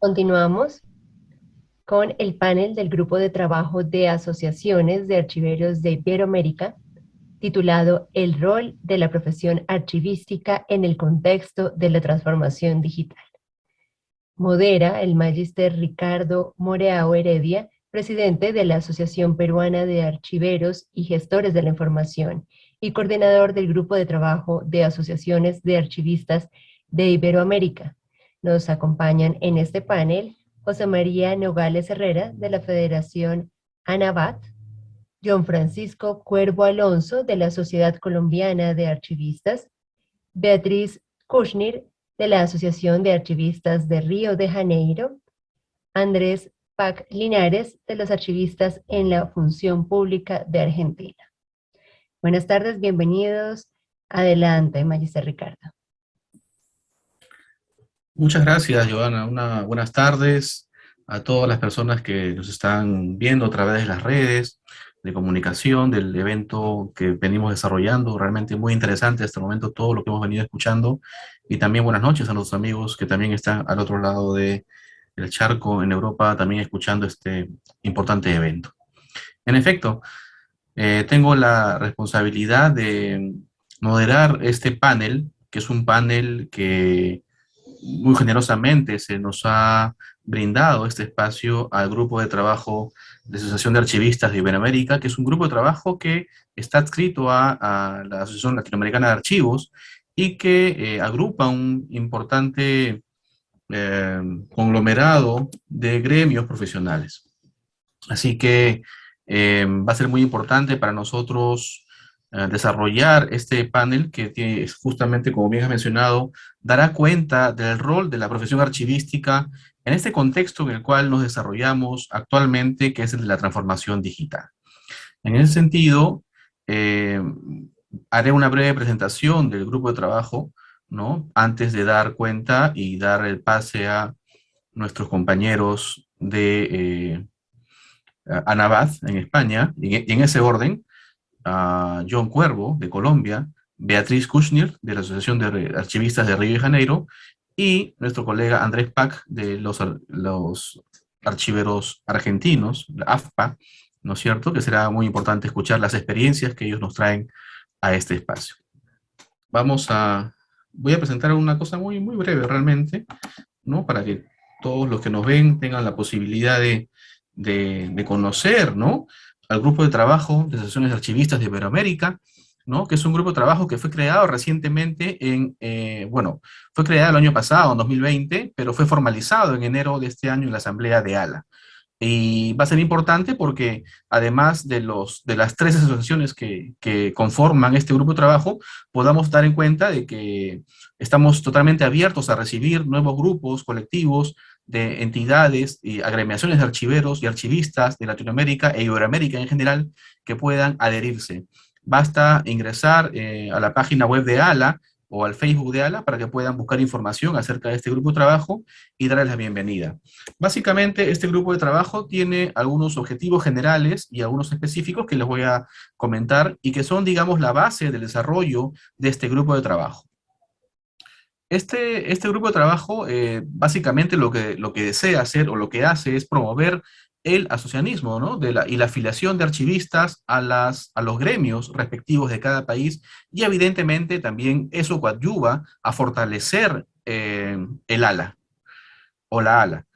Continuamos con el panel del Grupo de Trabajo de Asociaciones de Archiveros de Iberoamérica, titulado El rol de la profesión archivística en el contexto de la transformación digital. Modera el magíster Ricardo Moreao Heredia, presidente de la Asociación Peruana de Archiveros y Gestores de la Información y coordinador del Grupo de Trabajo de Asociaciones de Archivistas de Iberoamérica. Nos acompañan en este panel José María Nogales Herrera, de la Federación ANABAT, John Francisco Cuervo Alonso, de la Sociedad Colombiana de Archivistas, Beatriz Kushner, de la Asociación de Archivistas de Río de Janeiro, Andrés Pac Linares, de los archivistas en la Función Pública de Argentina. Buenas tardes, bienvenidos. Adelante, Magister Ricardo. Muchas gracias, Joana. Buenas tardes a todas las personas que nos están viendo a través de las redes de comunicación del evento que venimos desarrollando. Realmente muy interesante hasta el momento todo lo que hemos venido escuchando. Y también buenas noches a nuestros amigos que también están al otro lado del charco en Europa, también escuchando este importante evento. En efecto, tengo la responsabilidad de moderar este panel, que es un panel que muy generosamente se nos ha brindado este espacio al grupo de trabajo de Asociación de Archivistas de Iberoamérica, que es un grupo de trabajo que está adscrito a la Asociación Latinoamericana de Archivos y que agrupa un importante conglomerado de gremios profesionales. Así que va a ser muy importante para nosotros desarrollar este panel que tiene, justamente, como bien has mencionado, dará cuenta del rol de la profesión archivística en este contexto en el cual nos desarrollamos actualmente, que es el de la transformación digital. En ese sentido, eh, haré una breve presentación del grupo de trabajo, ¿no? Antes de dar cuenta y dar el pase a nuestros compañeros de Anabat en España, y en ese orden, a John Cuervo de Colombia, Beatriz Kushner de la Asociación de Archivistas de Río de Janeiro y nuestro colega Andrés Pac de los archiveros argentinos, la AFPA, ¿no es cierto? Que será muy importante escuchar las experiencias que ellos nos traen a este espacio. Voy a presentar una cosa muy breve realmente, ¿no? Para que todos los que nos ven tengan la posibilidad de conocer, ¿no? Al grupo de trabajo de asociaciones de archivistas de Iberoamérica, ¿no? Que es un grupo de trabajo que fue creado recientemente fue creado el año pasado, en 2020, pero fue formalizado en enero de este año en la Asamblea de ALA. Y va a ser importante porque además de las tres asociaciones que conforman este grupo de trabajo, podamos dar en cuenta de que estamos totalmente abiertos a recibir nuevos grupos, colectivos de entidades y agremiaciones de archiveros y archivistas de Latinoamérica e Iberoamérica en general que puedan adherirse. Basta ingresar a la página web de ALA o al Facebook de ALA para que puedan buscar información acerca de este grupo de trabajo y darles la bienvenida. Básicamente, este grupo de trabajo tiene algunos objetivos generales y algunos específicos que les voy a comentar y que son, digamos, la base del desarrollo de este grupo de trabajo. Este grupo de trabajo básicamente lo que desea hacer o lo que hace es promover el asocianismo, ¿no? Y la afiliación de archivistas a los gremios respectivos de cada país y evidentemente también eso coadyuva a fortalecer el ALA o la ALA.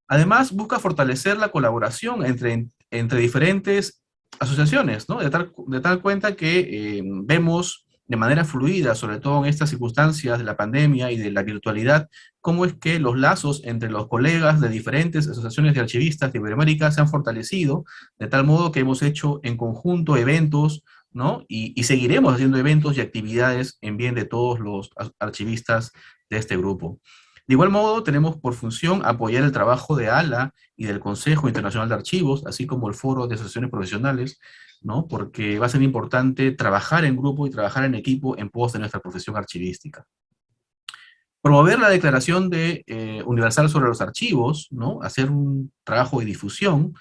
Además, busca fortalecer la colaboración entre diferentes asociaciones, ¿no? De tal cuenta que vemos de manera fluida, sobre todo en estas circunstancias de la pandemia y de la virtualidad, cómo es que los lazos entre los colegas de diferentes asociaciones de archivistas de Iberoamérica se han fortalecido, de tal modo que hemos hecho en conjunto eventos, ¿no? Y seguiremos haciendo eventos y actividades en bien de todos los archivistas de este grupo. De igual modo, tenemos por función apoyar el trabajo de ALA y del Consejo Internacional de Archivos, así como el Foro de Asociaciones Profesionales, ¿no? Porque va a ser importante trabajar en grupo y trabajar en equipo en pos de nuestra profesión archivística. Promover la Declaración Universal sobre los Archivos, ¿no? Hacer un trabajo de difusión.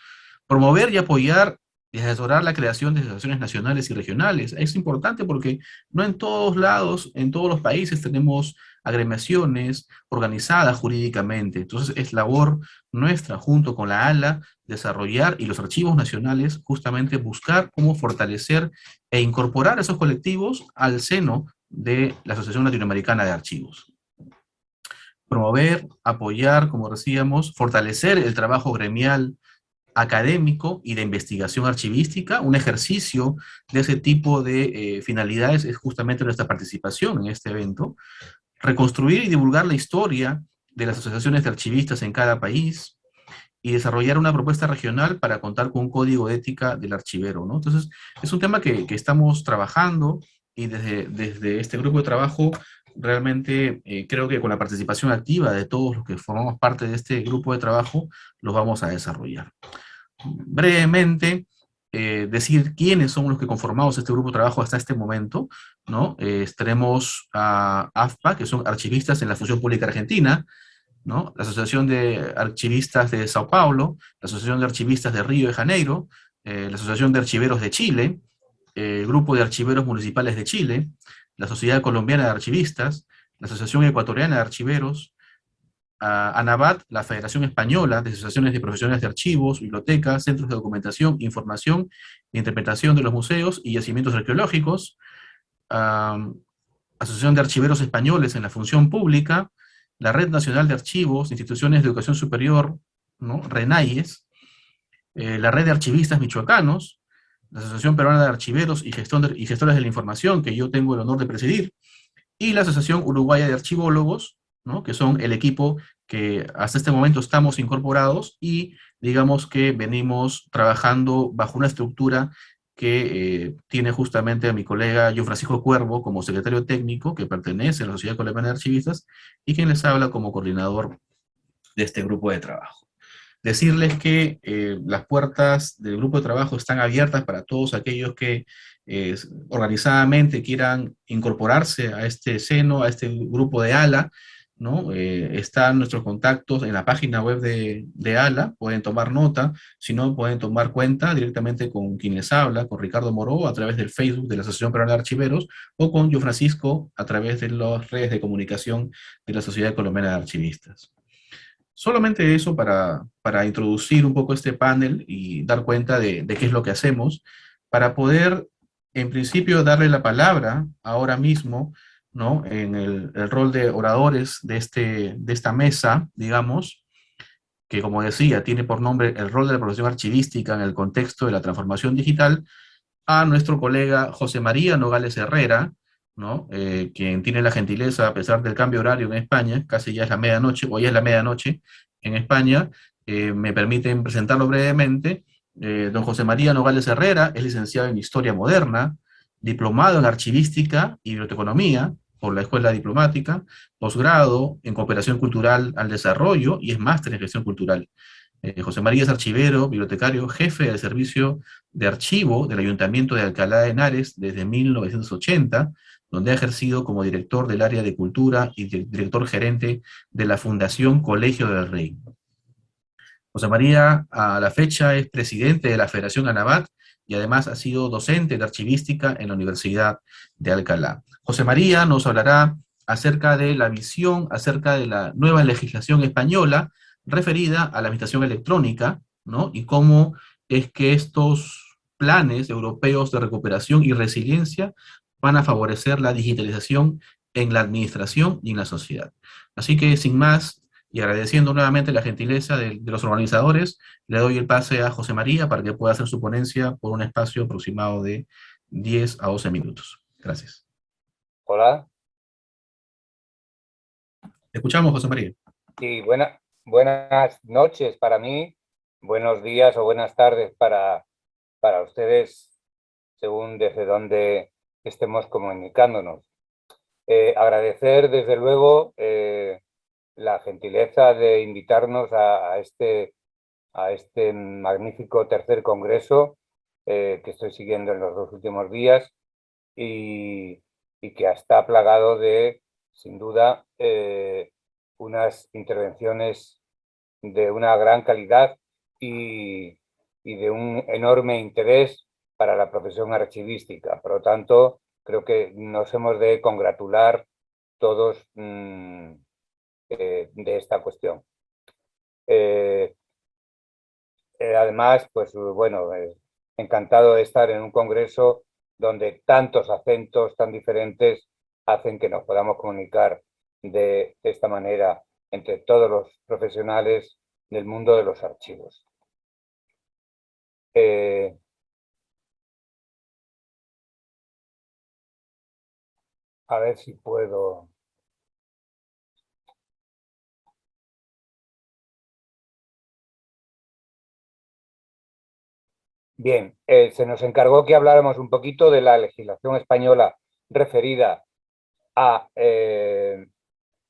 Promover y apoyar y asesorar la creación de asociaciones nacionales y regionales. Es importante porque no en todos lados, en todos los países tenemos agremiaciones organizadas jurídicamente. Entonces es labor nuestra, junto con la ALA, desarrollar y los archivos nacionales, justamente buscar cómo fortalecer e incorporar esos colectivos al seno de la Asociación Latinoamericana de Archivos. Promover, apoyar, como decíamos, fortalecer el trabajo gremial académico y de investigación archivística. Un ejercicio de ese tipo de finalidades es justamente nuestra participación en este evento. Reconstruir y divulgar la historia de las asociaciones de archivistas en cada país y desarrollar una propuesta regional para contar con un código de ética del archivero, ¿no? Entonces, es un tema que estamos trabajando y desde este grupo de trabajo realmente creo que con la participación activa de todos los que formamos parte de este grupo de trabajo, los vamos a desarrollar. Brevemente, decir quiénes son los que conformamos este grupo de trabajo hasta este momento, ¿no? Tenemos a AFPA, que son archivistas en la Función Pública Argentina, ¿no? La Asociación de Archivistas de Sao Paulo, la Asociación de Archivistas de Río de Janeiro, la Asociación de Archiveros de Chile, el Grupo de Archiveros Municipales de Chile, la Sociedad Colombiana de Archivistas, la Asociación Ecuatoriana de Archiveros, ANABAT, la Federación Española de Asociaciones de Profesionales de Archivos, Bibliotecas, Centros de Documentación, Información e Interpretación de los Museos y Yacimientos Arqueológicos, Asociación de Archiveros Españoles en la Función Pública, la Red Nacional de Archivos, Instituciones de Educación Superior, ¿no? RENAIES, la Red de Archivistas Michoacanos, la Asociación Peruana de Archiveros y Gestores de la Información, que yo tengo el honor de presidir, y la Asociación Uruguaya de Archivólogos, ¿no? Que son el equipo que hasta este momento estamos incorporados y digamos que venimos trabajando bajo una estructura que tiene justamente a mi colega yo Francisco Cuervo como secretario técnico que pertenece a la Sociedad Colombiana de Archivistas y quien les habla como coordinador de este grupo de trabajo. Decirles que las puertas del grupo de trabajo están abiertas para todos aquellos que organizadamente quieran incorporarse a este seno, a este grupo de ALA, ¿no? Están nuestros contactos en la página web de ALA, pueden tomar nota, si no pueden tomar cuenta directamente con quien les habla, con Ricardo Moró a través del Facebook de la Asociación Peruana de Archiveros o con yo Francisco a través de las redes de comunicación de la Sociedad Colombiana de Archivistas. Solamente eso para introducir un poco este panel y dar cuenta de qué es lo que hacemos, para poder, en principio, darle la palabra ahora mismo, ¿no? En el rol de oradores de esta mesa, digamos, que como decía, tiene por nombre el rol de la profesión archivística en el contexto de la transformación digital, a nuestro colega José María Nogales Herrera, ¿no? Quien tiene la gentileza, a pesar del cambio horario en España, casi ya es la medianoche, o ya es la medianoche en España, me permiten presentarlo brevemente. Don José María Nogales Herrera es licenciado en Historia Moderna, diplomado en Archivística y Biblioteconomía por la Escuela Diplomática, posgrado en Cooperación Cultural al Desarrollo y es máster en Gestión Cultural. José María es archivero, bibliotecario, jefe del servicio de archivo del Ayuntamiento de Alcalá de Henares desde 1980, donde ha ejercido como director del área de cultura y director gerente de la Fundación Colegio del Rey. José María, a la fecha, es presidente de la Federación ANABAT y además ha sido docente de archivística en la Universidad de Alcalá. José María nos hablará acerca de la visión, acerca de la nueva legislación española referida a la administración electrónica, ¿no? Y cómo es que estos planes europeos de recuperación y resiliencia van a favorecer la digitalización en la administración y en la sociedad. Así que, sin más, y agradeciendo nuevamente la gentileza de los organizadores, le doy el pase a José María para que pueda hacer su ponencia por un espacio aproximado de 10 a 12 minutos. Gracias. Hola. Escuchamos, José María. Y buenas noches para mí, buenos días o buenas tardes para ustedes, según desde donde estemos comunicándonos. Agradecer, desde luego, la gentileza de invitarnos a este magnífico tercer congreso que estoy siguiendo en los 2 últimos días y que está plagado de, sin duda, unas intervenciones de una gran calidad y y de un enorme interés para la profesión archivística. Por lo tanto, creo que nos hemos de congratular todos de esta cuestión. Además, pues bueno, encantado de estar en un congreso donde tantos acentos tan diferentes hacen que nos podamos comunicar de esta manera entre todos los profesionales del mundo de los archivos. A ver si puedo... Bien, se nos encargó que habláramos un poquito de la legislación española referida a,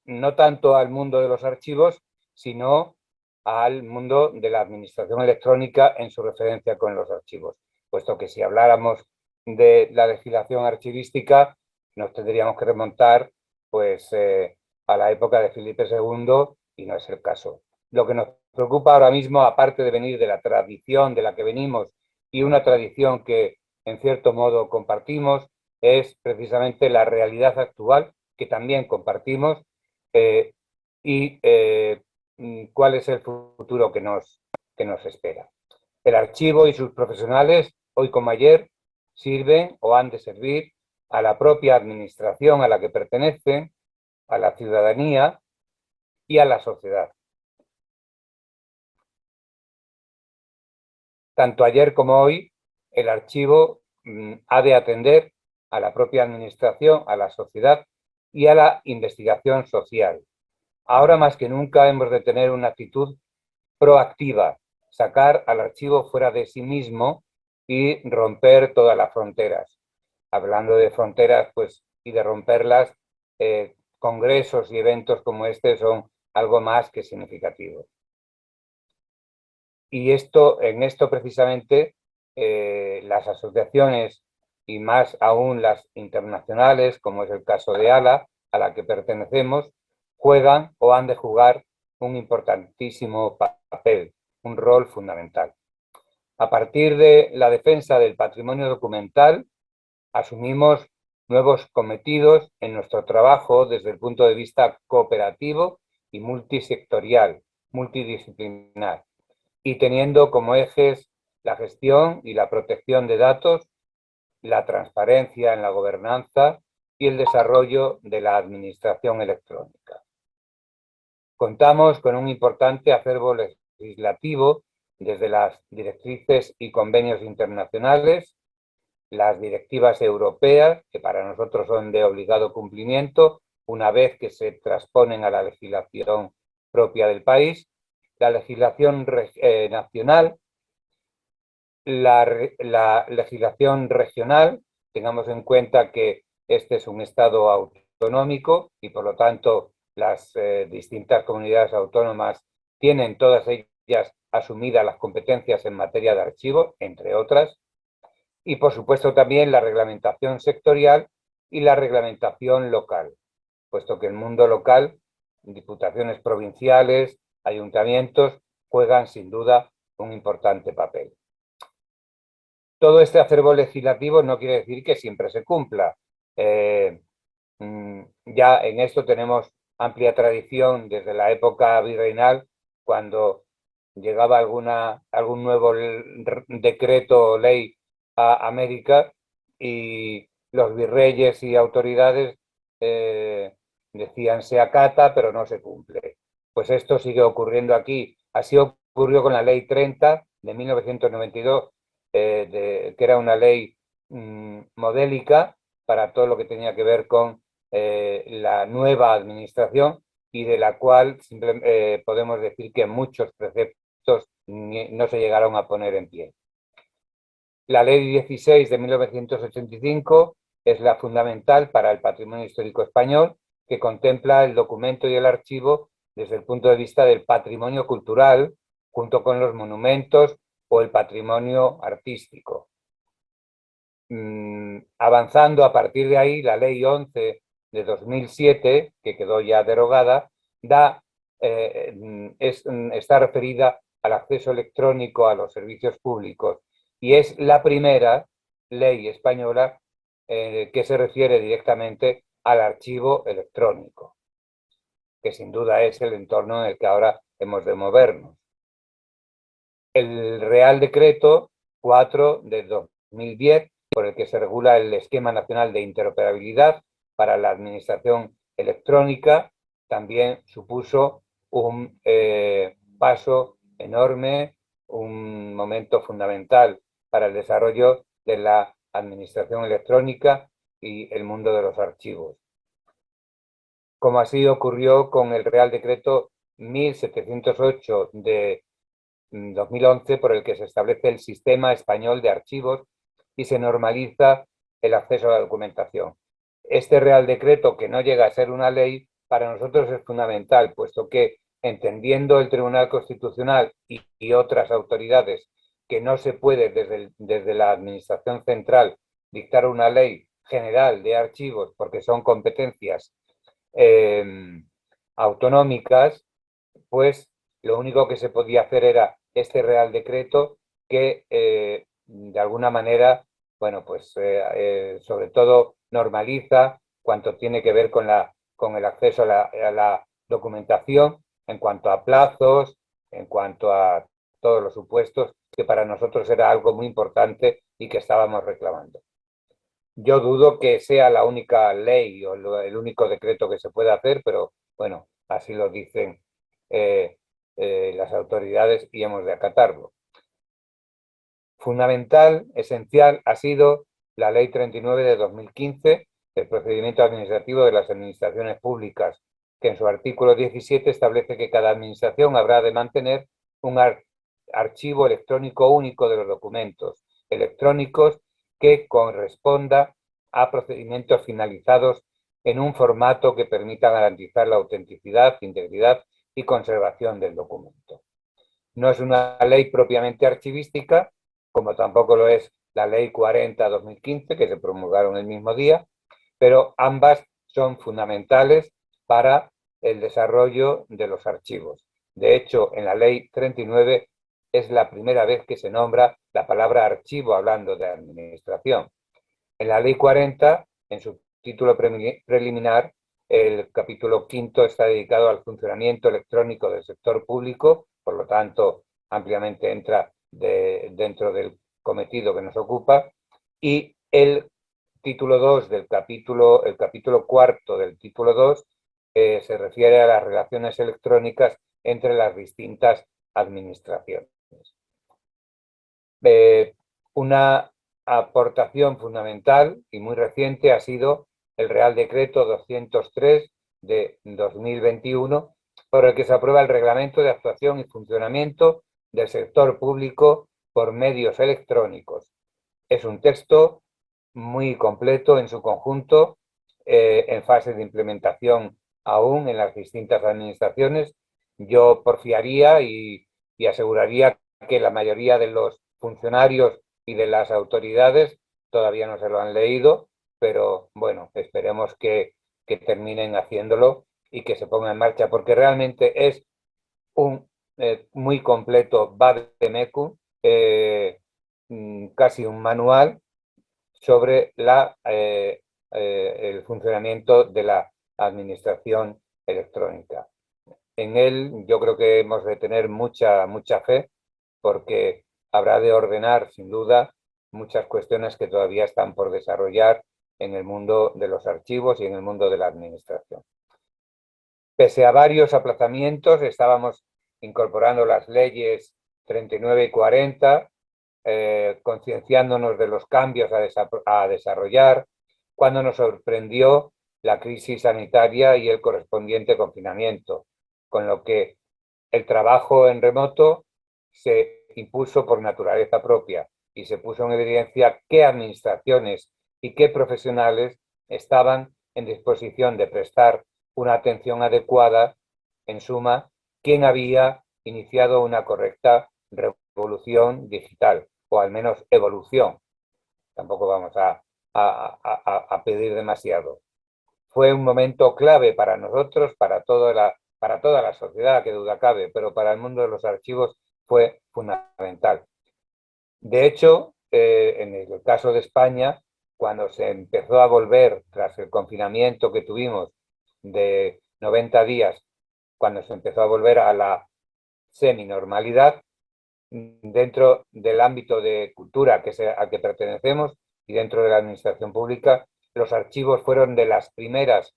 no tanto al mundo de los archivos, sino al mundo de la administración electrónica en su referencia con los archivos. Puesto que si habláramos de la legislación archivística, nos tendríamos que remontar pues, a la época de Felipe II, y no es el caso. Lo que nos preocupa ahora mismo, aparte de venir de la tradición de la que venimos, y una tradición que en cierto modo compartimos, es precisamente la realidad actual, que también compartimos, y cuál es el futuro que nos espera. El archivo y sus profesionales, hoy como ayer, sirven o han de servir a la propia administración a la que pertenecen, a la ciudadanía y a la sociedad. Tanto ayer como hoy, el archivo ha de atender a la propia administración, a la sociedad y a la investigación social. Ahora más que nunca hemos de tener una actitud proactiva, sacar al archivo fuera de sí mismo y romper todas las fronteras. Hablando de fronteras, pues, y de romperlas, congresos y eventos como este son algo más que significativos. Y en esto precisamente las asociaciones, y más aún las internacionales, como es el caso de ALA, a la que pertenecemos, juegan o han de jugar un importantísimo papel, un rol fundamental. A partir de la defensa del patrimonio documental, asumimos nuevos cometidos en nuestro trabajo desde el punto de vista cooperativo y multisectorial, multidisciplinar, y teniendo como ejes la gestión y la protección de datos, la transparencia en la gobernanza y el desarrollo de la administración electrónica. Contamos con un importante acervo legislativo desde las directrices y convenios internacionales, las directivas europeas, que para nosotros son de obligado cumplimiento una vez que se transponen a la legislación propia del país, la legislación nacional, la legislación regional. Tengamos en cuenta que este es un estado autonómico y por lo tanto las distintas comunidades autónomas tienen todas ellas asumidas las competencias en materia de archivo, entre otras, y por supuesto también la reglamentación sectorial y la reglamentación local, puesto que el mundo local, diputaciones provinciales, ayuntamientos, juegan sin duda un importante papel. Todo este acervo legislativo no quiere decir que siempre se cumpla. Ya en esto tenemos amplia tradición desde la época virreinal, cuando llegaba algún nuevo decreto o ley a América y los virreyes y autoridades decían se acata pero no se cumple. Pues esto sigue ocurriendo aquí. Así ocurrió con la Ley 30 de 1992, que era una ley modélica para todo lo que tenía que ver con la nueva administración, y de la cual podemos decir que muchos preceptos no se llegaron a poner en pie. La Ley 16 de 1985 es la fundamental para el patrimonio histórico español, que contempla el documento y el archivo desde el punto de vista del patrimonio cultural, junto con los monumentos o el patrimonio artístico. Avanzando a partir de ahí, la Ley 11 de 2007, que quedó ya derogada, está referida al acceso electrónico a los servicios públicos y es la primera ley española que se refiere directamente al archivo electrónico, que sin duda es el entorno en el que ahora hemos de movernos. El Real Decreto 4 de 2010, por el que se regula el Esquema Nacional de Interoperabilidad para la Administración Electrónica, también supuso un paso enorme, un momento fundamental para el desarrollo de la administración electrónica y el mundo de los archivos. Como así ocurrió con el Real Decreto 1708 de 2011, por el que se establece el Sistema Español de Archivos y se normaliza el acceso a la documentación. Este Real Decreto, que no llega a ser una ley, para nosotros es fundamental, puesto que, entendiendo el Tribunal Constitucional y otras autoridades que no se puede desde la Administración Central dictar una ley general de archivos porque son competencias autonómicas, pues lo único que se podía hacer era este Real Decreto que de alguna manera, bueno, pues sobre todo normaliza cuanto tiene que ver con el acceso a la documentación en cuanto a plazos, en cuanto a todos los supuestos, que para nosotros era algo muy importante y que estábamos reclamando. Yo dudo que sea la única ley o el único decreto que se pueda hacer, pero bueno, así lo dicen las autoridades y hemos de acatarlo. Fundamental, esencial, ha sido la Ley 39 de 2015, del procedimiento administrativo de las administraciones públicas, que en su artículo 17 establece que cada administración habrá de mantener un archivo electrónico único de los documentos electrónicos que corresponda a procedimientos finalizados en un formato que permita garantizar la autenticidad, integridad y conservación del documento. No es una ley propiamente archivística, como tampoco lo es la Ley 40/2015, que se promulgaron el mismo día, pero ambas son fundamentales para el desarrollo de los archivos. De hecho, en la Ley 39 es la primera vez que se nombra la palabra archivo hablando de administración. En la Ley 40, en su título preliminar, el capítulo 5 está dedicado al funcionamiento electrónico del sector público, por lo tanto, ampliamente entra dentro del cometido que nos ocupa, y el título 2 del capítulo, el capítulo cuarto del título 2 se refiere a las relaciones electrónicas entre las distintas administraciones. Una aportación fundamental y muy reciente ha sido el Real Decreto 203 de 2021, por el que se aprueba el Reglamento de Actuación y Funcionamiento del Sector Público por medios electrónicos. Es un texto muy completo en su conjunto, en fase de implementación aún en las distintas administraciones. Yo porfiaría y aseguraría que la mayoría de los funcionarios y de las autoridades todavía no se lo han leído, pero bueno, esperemos que terminen haciéndolo y que se ponga en marcha, porque realmente es un muy completo vademecum, casi un manual sobre el funcionamiento de la administración electrónica. En él yo creo que hemos de tener mucha fe, porque habrá de ordenar, sin duda, muchas cuestiones que todavía están por desarrollar en el mundo de los archivos y en el mundo de la administración. Pese a varios aplazamientos, estábamos incorporando las leyes 39 y 40, concienciándonos de los cambios a desarrollar, cuando nos sorprendió la crisis sanitaria y el correspondiente confinamiento, con lo que el trabajo en remoto se impuso por naturaleza propia y se puso en evidencia qué administraciones y qué profesionales estaban en disposición de prestar una atención adecuada, en suma, quién había iniciado una correcta revolución digital, o al menos evolución. Tampoco vamos a pedir demasiado. Fue un momento clave para nosotros, para toda la sociedad, que duda cabe, pero para el mundo de los archivos fue fundamental. De hecho, en el caso de España, cuando se empezó a volver, tras el confinamiento que tuvimos de 90 días, cuando se empezó a volver a la seminormalidad, dentro del ámbito de cultura al que pertenecemos y dentro de la administración pública, los archivos fueron de las primeras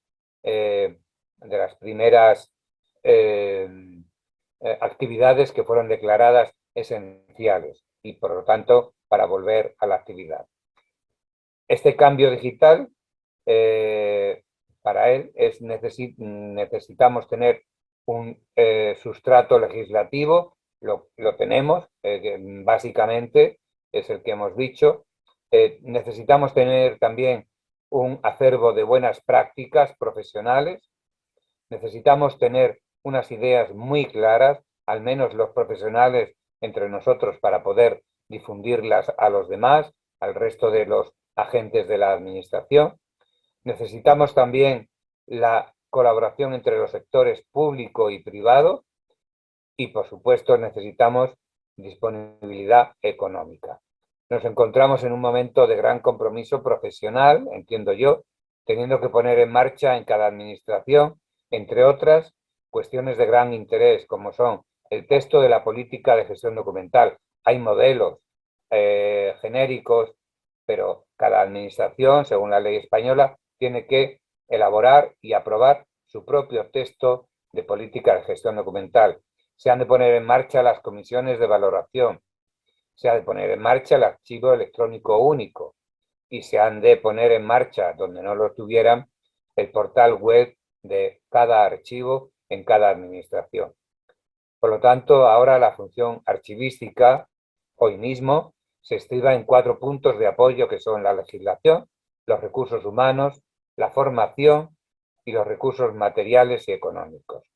actividades que fueron declaradas esenciales y, por lo tanto, para volver a la actividad. Este cambio digital, para él, necesitamos tener un sustrato legislativo, lo tenemos, básicamente, es el que hemos dicho. Necesitamos tener también un acervo de buenas prácticas profesionales. Necesitamos tener unas ideas muy claras, al menos los profesionales entre nosotros, para poder difundirlas a los demás, al resto de los agentes de la administración. Necesitamos también la colaboración entre los sectores público y privado y, por supuesto, necesitamos disponibilidad económica. Nos encontramos en un momento de gran compromiso profesional, entiendo yo, teniendo que poner en marcha en cada administración, entre otras, cuestiones de gran interés, como son el texto de la política de gestión documental. Hay modelos genéricos, pero cada administración, según la ley española, tiene que elaborar y aprobar su propio texto de política de gestión documental. Se han de poner en marcha las comisiones de valoración, se ha de poner en marcha el archivo electrónico único y se han de poner en marcha, donde no lo tuvieran, el portal web de cada archivo en cada administración. Por lo tanto, ahora la función archivística, hoy mismo, se estriba en 4 puntos de apoyo que son la legislación, los recursos humanos, la formación y los recursos materiales y económicos.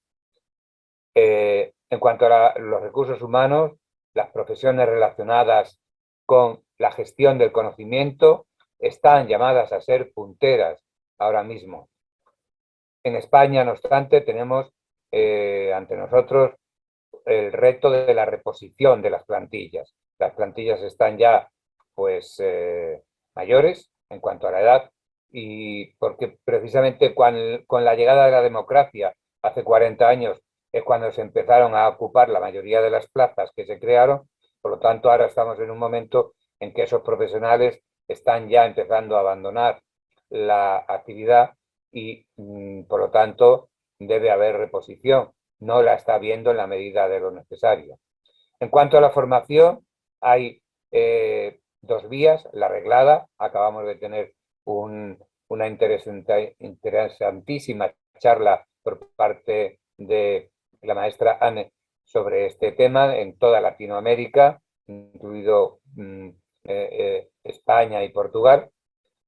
En cuanto a los recursos humanos, las profesiones relacionadas con la gestión del conocimiento están llamadas a ser punteras ahora mismo. En España, no obstante, tenemos ante nosotros el reto de la reposición de las plantillas. Las plantillas están ya pues mayores en cuanto a la edad, y porque precisamente con la llegada de la democracia hace 40 años es cuando se empezaron a ocupar la mayoría de las plazas que se crearon. Por lo tanto, ahora estamos en un momento en que esos profesionales están ya empezando a abandonar la actividad y, por lo tanto, debe haber reposición. No la está viendo en la medida de lo necesario. En cuanto a la formación, hay 2 vías. La reglada, acabamos de tener una interesantísima charla por parte de la maestra Anne sobre este tema en toda Latinoamérica, incluido España y Portugal,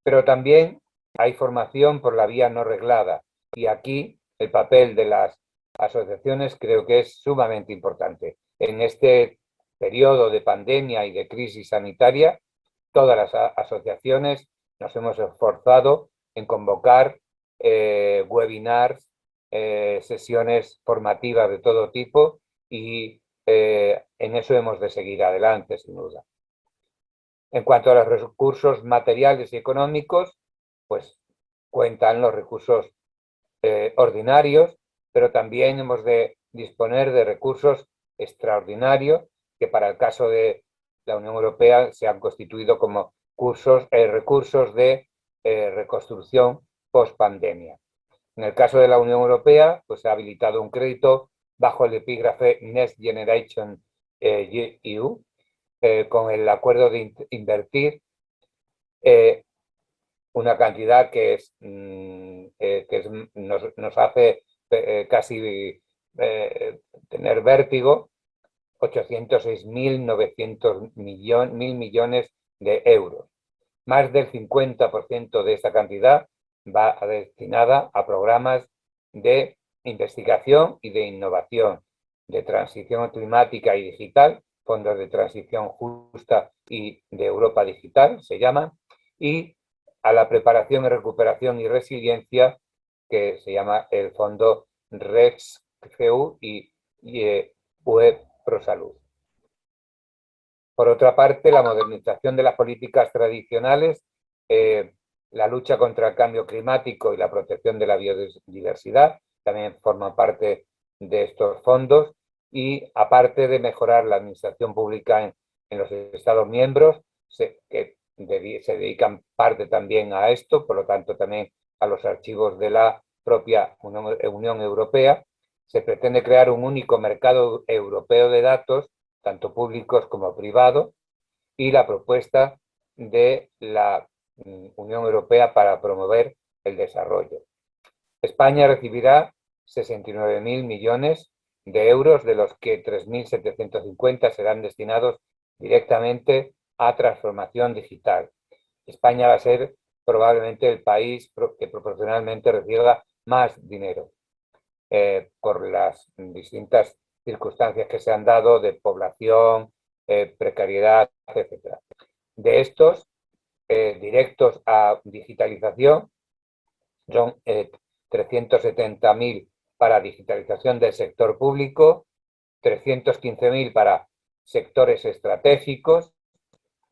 pero también hay formación por la vía no reglada, y aquí el papel de las asociaciones creo que es sumamente importante. En este periodo de pandemia y de crisis sanitaria, todas las asociaciones nos hemos esforzado en convocar webinars, sesiones formativas de todo tipo, y en eso hemos de seguir adelante, sin duda. En cuanto a los recursos materiales y económicos, pues cuentan los recursos ordinarios, pero también hemos de disponer de recursos extraordinarios que para el caso de la Unión Europea se han constituido como recursos de reconstrucción post-pandemia. En el caso de la Unión Europea, pues se ha habilitado un crédito bajo el epígrafe Next Generation EU, con el acuerdo de invertir una cantidad que nos hace casi tener vértigo, 806.900 millones de euros. Más del 50% de esta cantidad va destinada a programas de investigación y de innovación, de transición climática y digital, fondos de transición justa y de Europa digital se llaman, y a la preparación y recuperación y resiliencia, que se llama el fondo RESC-EU y UE ProSalud. Por otra parte, la modernización de las políticas tradicionales, la lucha contra el cambio climático y la protección de la biodiversidad también forman parte de estos fondos, y aparte de mejorar la administración pública en los Estados miembros, que se dedican parte también a esto, por lo tanto también a los archivos de la propia Unión Europea, se pretende crear un único mercado europeo de datos, tanto públicos como privados, y la propuesta de la Unión Europea para promover el desarrollo. España recibirá 69.000 millones de euros, de los que 3.750 serán destinados directamente a transformación digital. España va a ser probablemente el país que proporcionalmente reciba más dinero, por las distintas circunstancias que se han dado de población, precariedad, etc. De estos, directos a digitalización, son 370.000 para digitalización del sector público, 315.000 para sectores estratégicos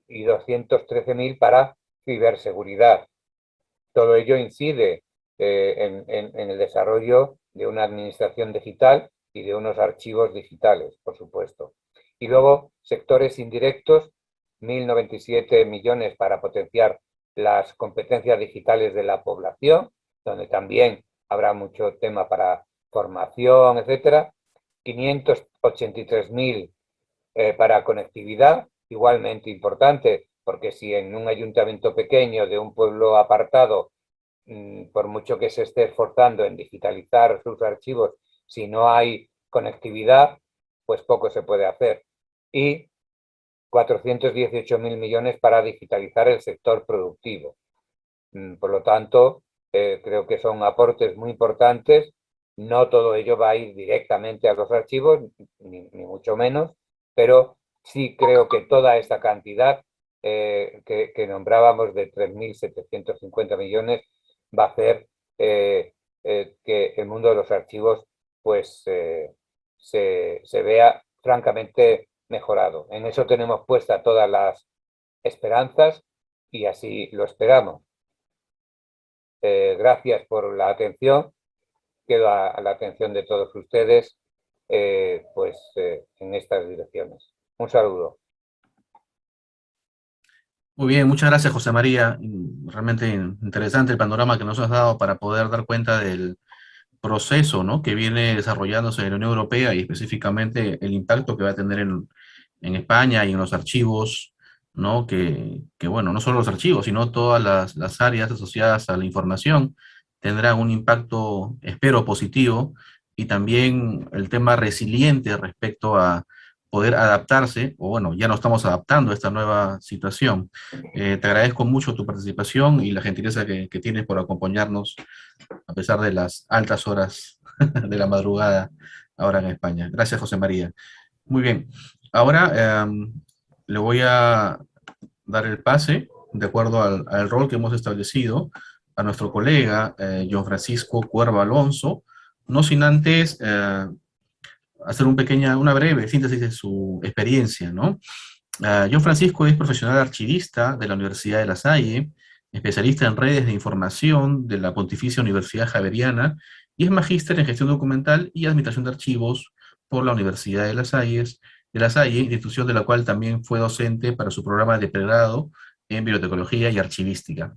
y 213.000 para ciberseguridad. Todo ello incide en el desarrollo de una administración digital y de unos archivos digitales, por supuesto. Y luego, sectores indirectos, 1.097 millones para potenciar las competencias digitales de la población, donde también habrá mucho tema para formación, etcétera. 583.000 para conectividad, igualmente importante, porque si en un ayuntamiento pequeño de un pueblo apartado, por mucho que se esté esforzando en digitalizar sus archivos, si no hay conectividad, pues poco se puede hacer. Y 418.000 millones para digitalizar el sector productivo. Por lo tanto, creo que son aportes muy importantes. No todo ello va a ir directamente a los archivos, ni mucho menos, pero sí creo que toda esta cantidad que nombrábamos de 3.750 millones va a hacer que el mundo de los archivos pues se vea francamente mejorado. En eso tenemos puestas todas las esperanzas y así lo esperamos. Gracias por la atención. Quedo a la atención de todos ustedes en estas direcciones. Un saludo. Muy bien, muchas gracias, José María. Realmente interesante el panorama que nos has dado para poder dar cuenta del proceso, ¿no?, que viene desarrollándose en la Unión Europea, y específicamente el impacto que va a tener en España y en los archivos, ¿no? Bueno, no solo los archivos, sino todas las áreas asociadas a la información tendrán un impacto, espero, positivo, y también el tema resiliente respecto a poder adaptarse, o bueno, ya nos estamos adaptando a esta nueva situación. Te agradezco mucho tu participación y la gentileza que tienes por acompañarnos a pesar de las altas horas de la madrugada ahora en España. Gracias, José María. Muy bien. Ahora le voy a dar el pase, de acuerdo al rol que hemos establecido, a nuestro colega John Francisco Cuerva Alonso, no sin antes hacer una breve síntesis de su experiencia, ¿no? John Francisco es profesional archivista de la Universidad de La Salle, especialista en redes de información de la Pontificia Universidad Javeriana, y es magíster en gestión documental y administración de archivos por la Universidad de La Salle, institución de la cual también fue docente para su programa de pregrado en bibliotecología y archivística.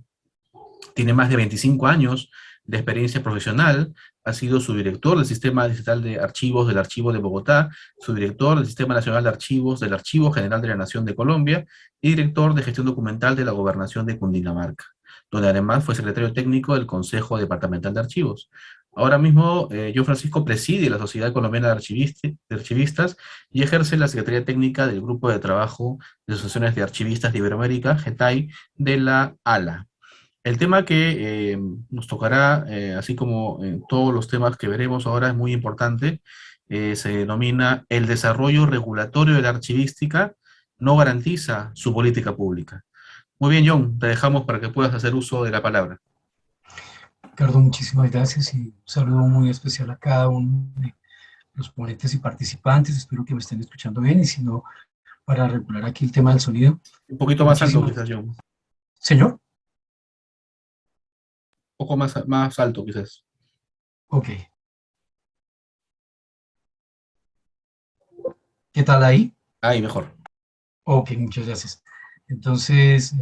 Tiene más de 25 años de experiencia profesional, ha sido subdirector del Sistema Digital de Archivos del Archivo de Bogotá, subdirector del Sistema Nacional de Archivos del Archivo General de la Nación de Colombia y director de Gestión Documental de la Gobernación de Cundinamarca, donde además fue secretario técnico del Consejo Departamental de Archivos. Ahora mismo, John Francisco preside la Sociedad Colombiana de Archivistas y ejerce la Secretaría Técnica del Grupo de Trabajo de Asociaciones de Archivistas de Iberoamérica, GETAI, de la ALA. El tema que nos tocará, así como en todos los temas que veremos ahora, es muy importante. Se denomina el desarrollo regulatorio de la archivística no garantiza su política pública. Muy bien, John, te dejamos para que puedas hacer uso de la palabra. Ricardo, muchísimas gracias y un saludo muy especial a cada uno de los ponentes y participantes. Espero que me estén escuchando bien, y si no, para regular aquí el tema del sonido. Un poquito más alto quizás, John. Un Señor. poco más alto quizás. Ok. ¿Qué tal ahí? Ahí, mejor. Ok, muchas gracias. Entonces,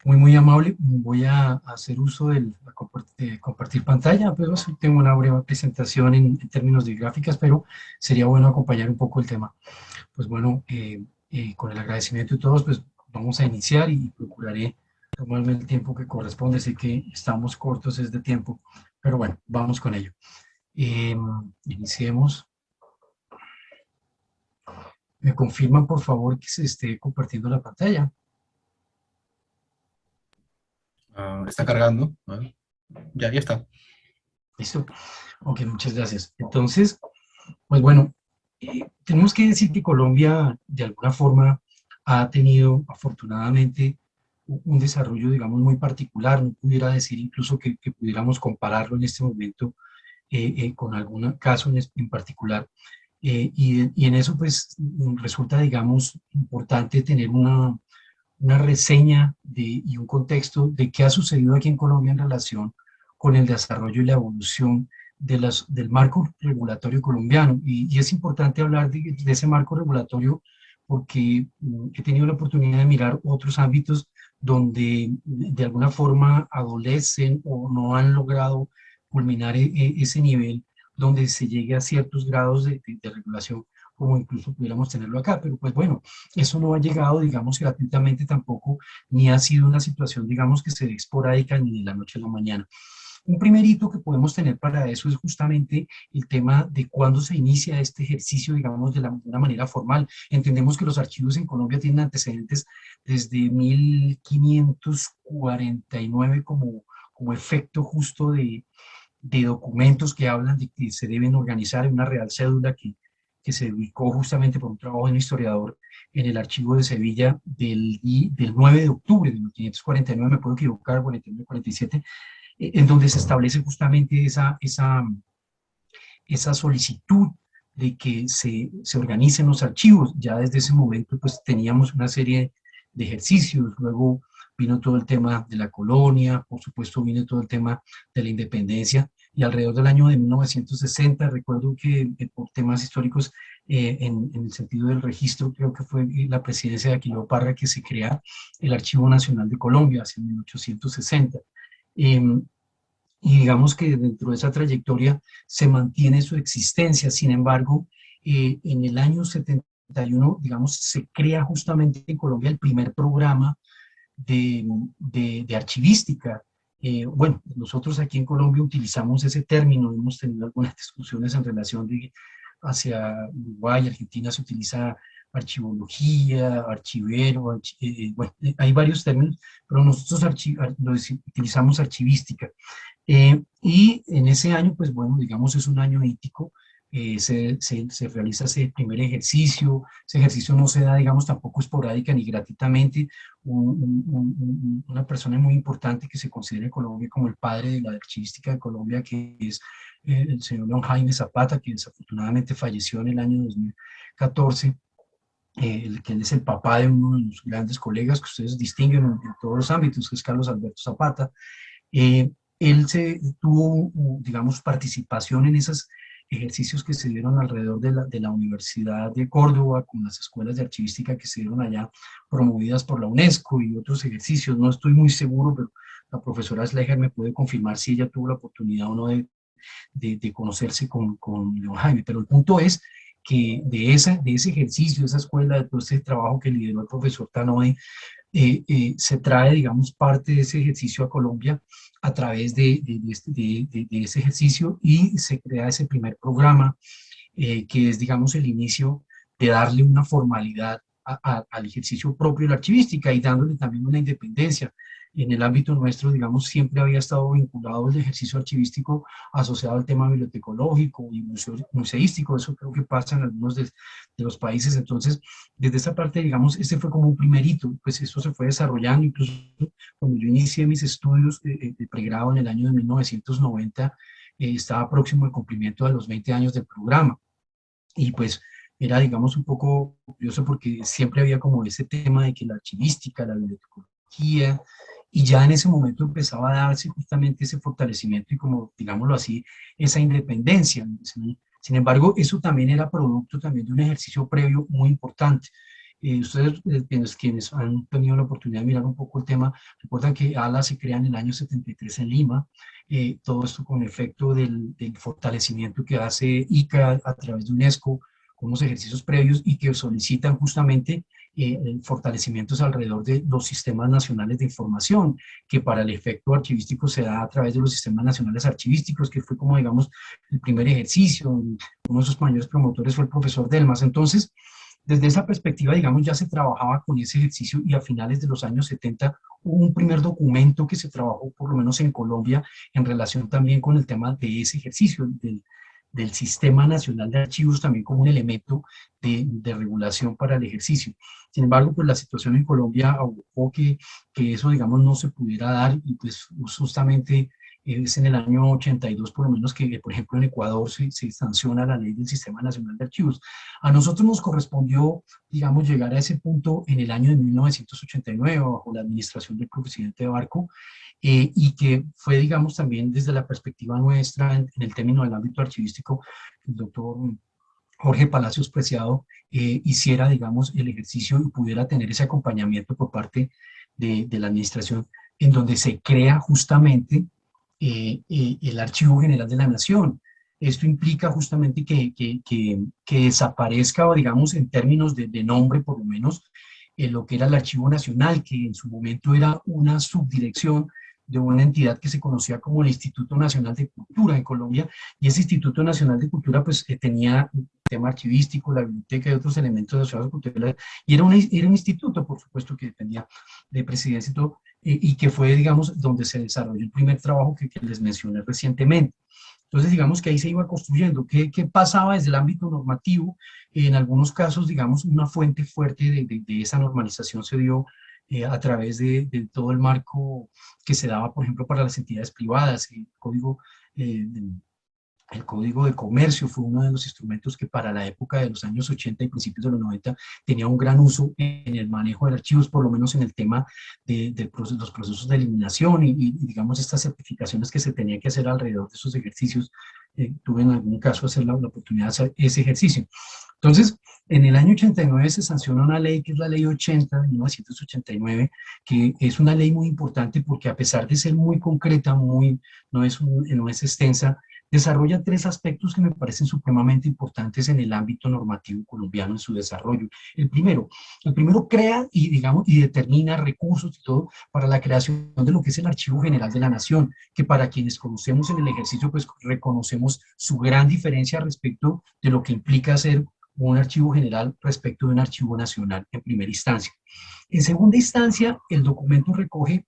muy amable, voy a hacer uso de compartir pantalla, pero sí tengo una breve presentación en términos de gráficas, pero sería bueno acompañar un poco el tema. Pues bueno, con el agradecimiento de todos, pues vamos a iniciar y procuraré tomarme el tiempo que corresponde. Sé que estamos cortos es de tiempo, pero bueno, vamos con ello. Iniciemos. ¿Me confirman, por favor, que se esté compartiendo la pantalla? Está cargando. Ya está. ¿Listo? Ok, muchas gracias. Entonces, pues bueno, tenemos que decir que Colombia de alguna forma ha tenido afortunadamente un desarrollo, digamos, muy particular. No pudiera decir incluso que pudiéramos compararlo en este momento con algún caso en particular. Y en eso, pues, resulta, digamos, importante tener una reseña y un contexto de qué ha sucedido aquí en Colombia en relación con el desarrollo y la evolución del marco regulatorio colombiano. Y es importante hablar de ese marco regulatorio porque he tenido la oportunidad de mirar otros ámbitos donde de alguna forma adolecen o no han logrado culminar ese nivel donde se llegue a ciertos grados de regulación, como incluso pudiéramos tenerlo acá. Pero pues bueno, eso no ha llegado, digamos, gratuitamente tampoco, ni ha sido una situación, digamos, que se dé esporádica ni de la noche a la mañana. Un primer hito que podemos tener para eso es justamente el tema de cuándo se inicia este ejercicio, digamos, de una manera formal. Entendemos que los archivos en Colombia tienen antecedentes desde 1549 como efecto justo de documentos que hablan de que se deben organizar en una real cédula que se ubicó justamente por un trabajo de un historiador en el archivo de Sevilla del 9 de octubre de 1549, me puedo equivocar, 49, 47, en donde se establece justamente esa solicitud de que se organicen los archivos. Ya desde ese momento pues teníamos una serie de ejercicios, luego vino todo el tema de la colonia, por supuesto vino todo el tema de la independencia, y alrededor del año de 1960, recuerdo que por temas históricos, en el sentido del registro, creo que fue la presidencia de Aquileo Parra que se crea el Archivo Nacional de Colombia, hacia 1860. Y digamos que dentro de esa trayectoria se mantiene su existencia. Sin embargo, en el año 71, digamos, se crea justamente en Colombia el primer programa de archivística. Bueno, nosotros aquí en Colombia utilizamos ese término, hemos tenido algunas discusiones en relación hacia Uruguay, Argentina se utiliza archivología, archivero, bueno, hay varios términos, pero nosotros utilizamos archivística. Y en ese año, pues bueno, digamos, es un año hítico, se realiza ese primer ejercicio. Ese ejercicio no se da, digamos, tampoco esporádica ni gratuitamente. Una persona muy importante que se considera en Colombia como el padre de la archivística de Colombia, que es el señor León Jaime Zapata, que desafortunadamente falleció en el año 2014, que él es el papá de uno de los grandes colegas que ustedes distinguen en todos los ámbitos, que es Carlos Alberto Zapata. Eh, Él tuvo, digamos, participación en esos ejercicios que se dieron alrededor de la Universidad de Córdoba, con las escuelas de archivística que se dieron allá, promovidas por la UNESCO y otros ejercicios. No estoy muy seguro, pero la profesora Schleicher me puede confirmar si ella tuvo la oportunidad o no de conocerse con León Jaime. Pero el punto es que de ese ejercicio, de esa escuela, de todo ese trabajo que lideró el profesor Tanoe, se trae, digamos, parte de ese ejercicio a Colombia a través de ese ejercicio, y se crea ese primer programa que es, digamos, el inicio de darle una formalidad al ejercicio propio de la archivística y dándole también una independencia. En el ámbito nuestro, digamos, siempre había estado vinculado el ejercicio archivístico asociado al tema bibliotecológico y museístico. Eso creo que pasa en algunos de los países. Entonces, desde esa parte, digamos, ese fue como un primer hito. Pues esto se fue desarrollando. Incluso cuando yo inicié mis estudios de pregrado en el año de 1990, estaba próximo al cumplimiento de los 20 años del programa. Y pues era, digamos, un poco curioso porque siempre había como ese tema de que la archivística, la bibliotecología, y ya en ese momento empezaba a darse justamente ese fortalecimiento y como, digámoslo así, esa independencia. ¿Sí? Sin embargo, eso también era producto también de un ejercicio previo muy importante. Ustedes, quienes han tenido la oportunidad de mirar un poco el tema, recuerdan que ALA se crea en el año 73 en Lima, todo esto con efecto del fortalecimiento que hace ICA a través de UNESCO, con unos ejercicios previos y que solicitan justamente fortalecimientos alrededor de los sistemas nacionales de información, que para el efecto archivístico se da a través de los sistemas nacionales archivísticos, que fue como, digamos, el primer ejercicio. Uno de sus mayores promotores fue el profesor Delmas. Entonces, desde esa perspectiva, digamos, ya se trabajaba con ese ejercicio y a finales de los años 70 hubo un primer documento que se trabajó, por lo menos en Colombia, en relación también con el tema de ese ejercicio, del Sistema Nacional de Archivos, también como un elemento de regulación para el ejercicio. Sin embargo, pues la situación en Colombia abocó que eso, digamos, no se pudiera dar y pues justamente es en el año 82 por lo menos que, por ejemplo, en Ecuador se sanciona la ley del Sistema Nacional de Archivos. A nosotros nos correspondió, digamos, llegar a ese punto en el año de 1989 bajo la administración del presidente Barco, y que fue, digamos, también desde la perspectiva nuestra en el término del ámbito archivístico, el doctor Jorge Palacios Preciado hiciera, digamos, el ejercicio y pudiera tener ese acompañamiento por parte de la administración, en donde se crea justamente el Archivo General de la Nación. Esto implica justamente que desaparezca, o digamos, en términos de nombre, por lo menos, lo que era el Archivo Nacional, que en su momento era una subdirección de una entidad que se conocía como el Instituto Nacional de Cultura en Colombia, y ese Instituto Nacional de Cultura pues tenía el tema archivístico, la biblioteca y otros elementos asociados culturales, y era un instituto, por supuesto, que dependía de presidencia y todo, y que fue, digamos, donde se desarrolló el primer trabajo que les mencioné recientemente. Entonces, digamos que ahí se iba construyendo. ¿Qué pasaba desde el ámbito normativo? En algunos casos, digamos, una fuente fuerte de esa normalización se dio a través de todo el marco que se daba, por ejemplo, para las entidades privadas. Eh, el Código de Comercio fue uno de los instrumentos que para la época de los años 80 y principios de los 90 tenía un gran uso en el manejo de archivos, por lo menos en el tema de los procesos de eliminación y, digamos, estas certificaciones que se tenían que hacer alrededor de esos ejercicios. Tuve en algún caso hacer la oportunidad de hacer ese ejercicio. Entonces, en el año 89 se sanciona una ley que es la Ley 80 de 1989, que es una ley muy importante porque a pesar de ser muy concreta, no es extensa, desarrolla tres aspectos que me parecen supremamente importantes en el ámbito normativo colombiano en su desarrollo. El primero crea y, digamos, y determina recursos y todo para la creación de lo que es el Archivo General de la Nación, que para quienes conocemos en el ejercicio, pues reconocemos su gran diferencia respecto de lo que implica ser un archivo general respecto de un archivo nacional en primera instancia. En segunda instancia, el documento recoge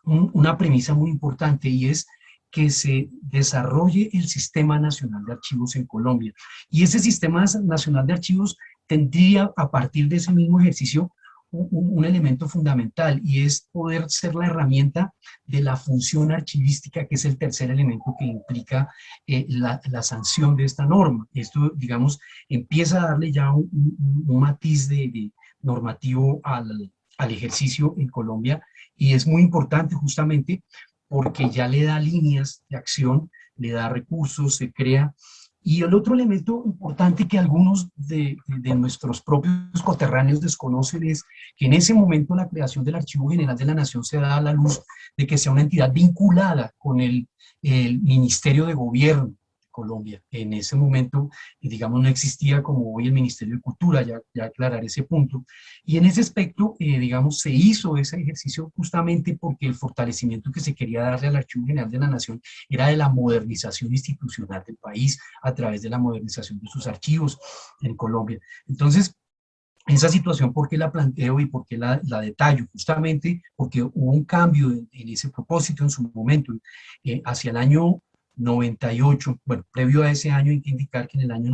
una premisa muy importante y es que se desarrolle el Sistema Nacional de Archivos en Colombia. Y ese Sistema Nacional de Archivos tendría, a partir de ese mismo ejercicio, un elemento fundamental, y es poder ser la herramienta de la función archivística, que es el tercer elemento que implica la sanción de esta norma. Esto, digamos, empieza a darle ya un matiz de normativo al ejercicio en Colombia, y es muy importante justamente porque ya le da líneas de acción, le da recursos, se crea. Y el otro elemento importante que algunos de nuestros propios coterráneos desconocen es que en ese momento la creación del Archivo General de la Nación se da a la luz de que sea una entidad vinculada con el Ministerio de Gobierno de Colombia. En ese momento, digamos, no existía como hoy el Ministerio de Cultura, ya aclararé ese punto. Y en ese aspecto, digamos, se hizo ese ejercicio justamente porque el fortalecimiento que se quería darle al Archivo General de la Nación era de la modernización institucional del país a través de la modernización de sus archivos en Colombia. Entonces, esa situación, ¿por qué la planteo y por qué la detallo? Justamente porque hubo un cambio en ese propósito en su momento. Hacia el año 98, bueno, previo a ese año hay que indicar que en el año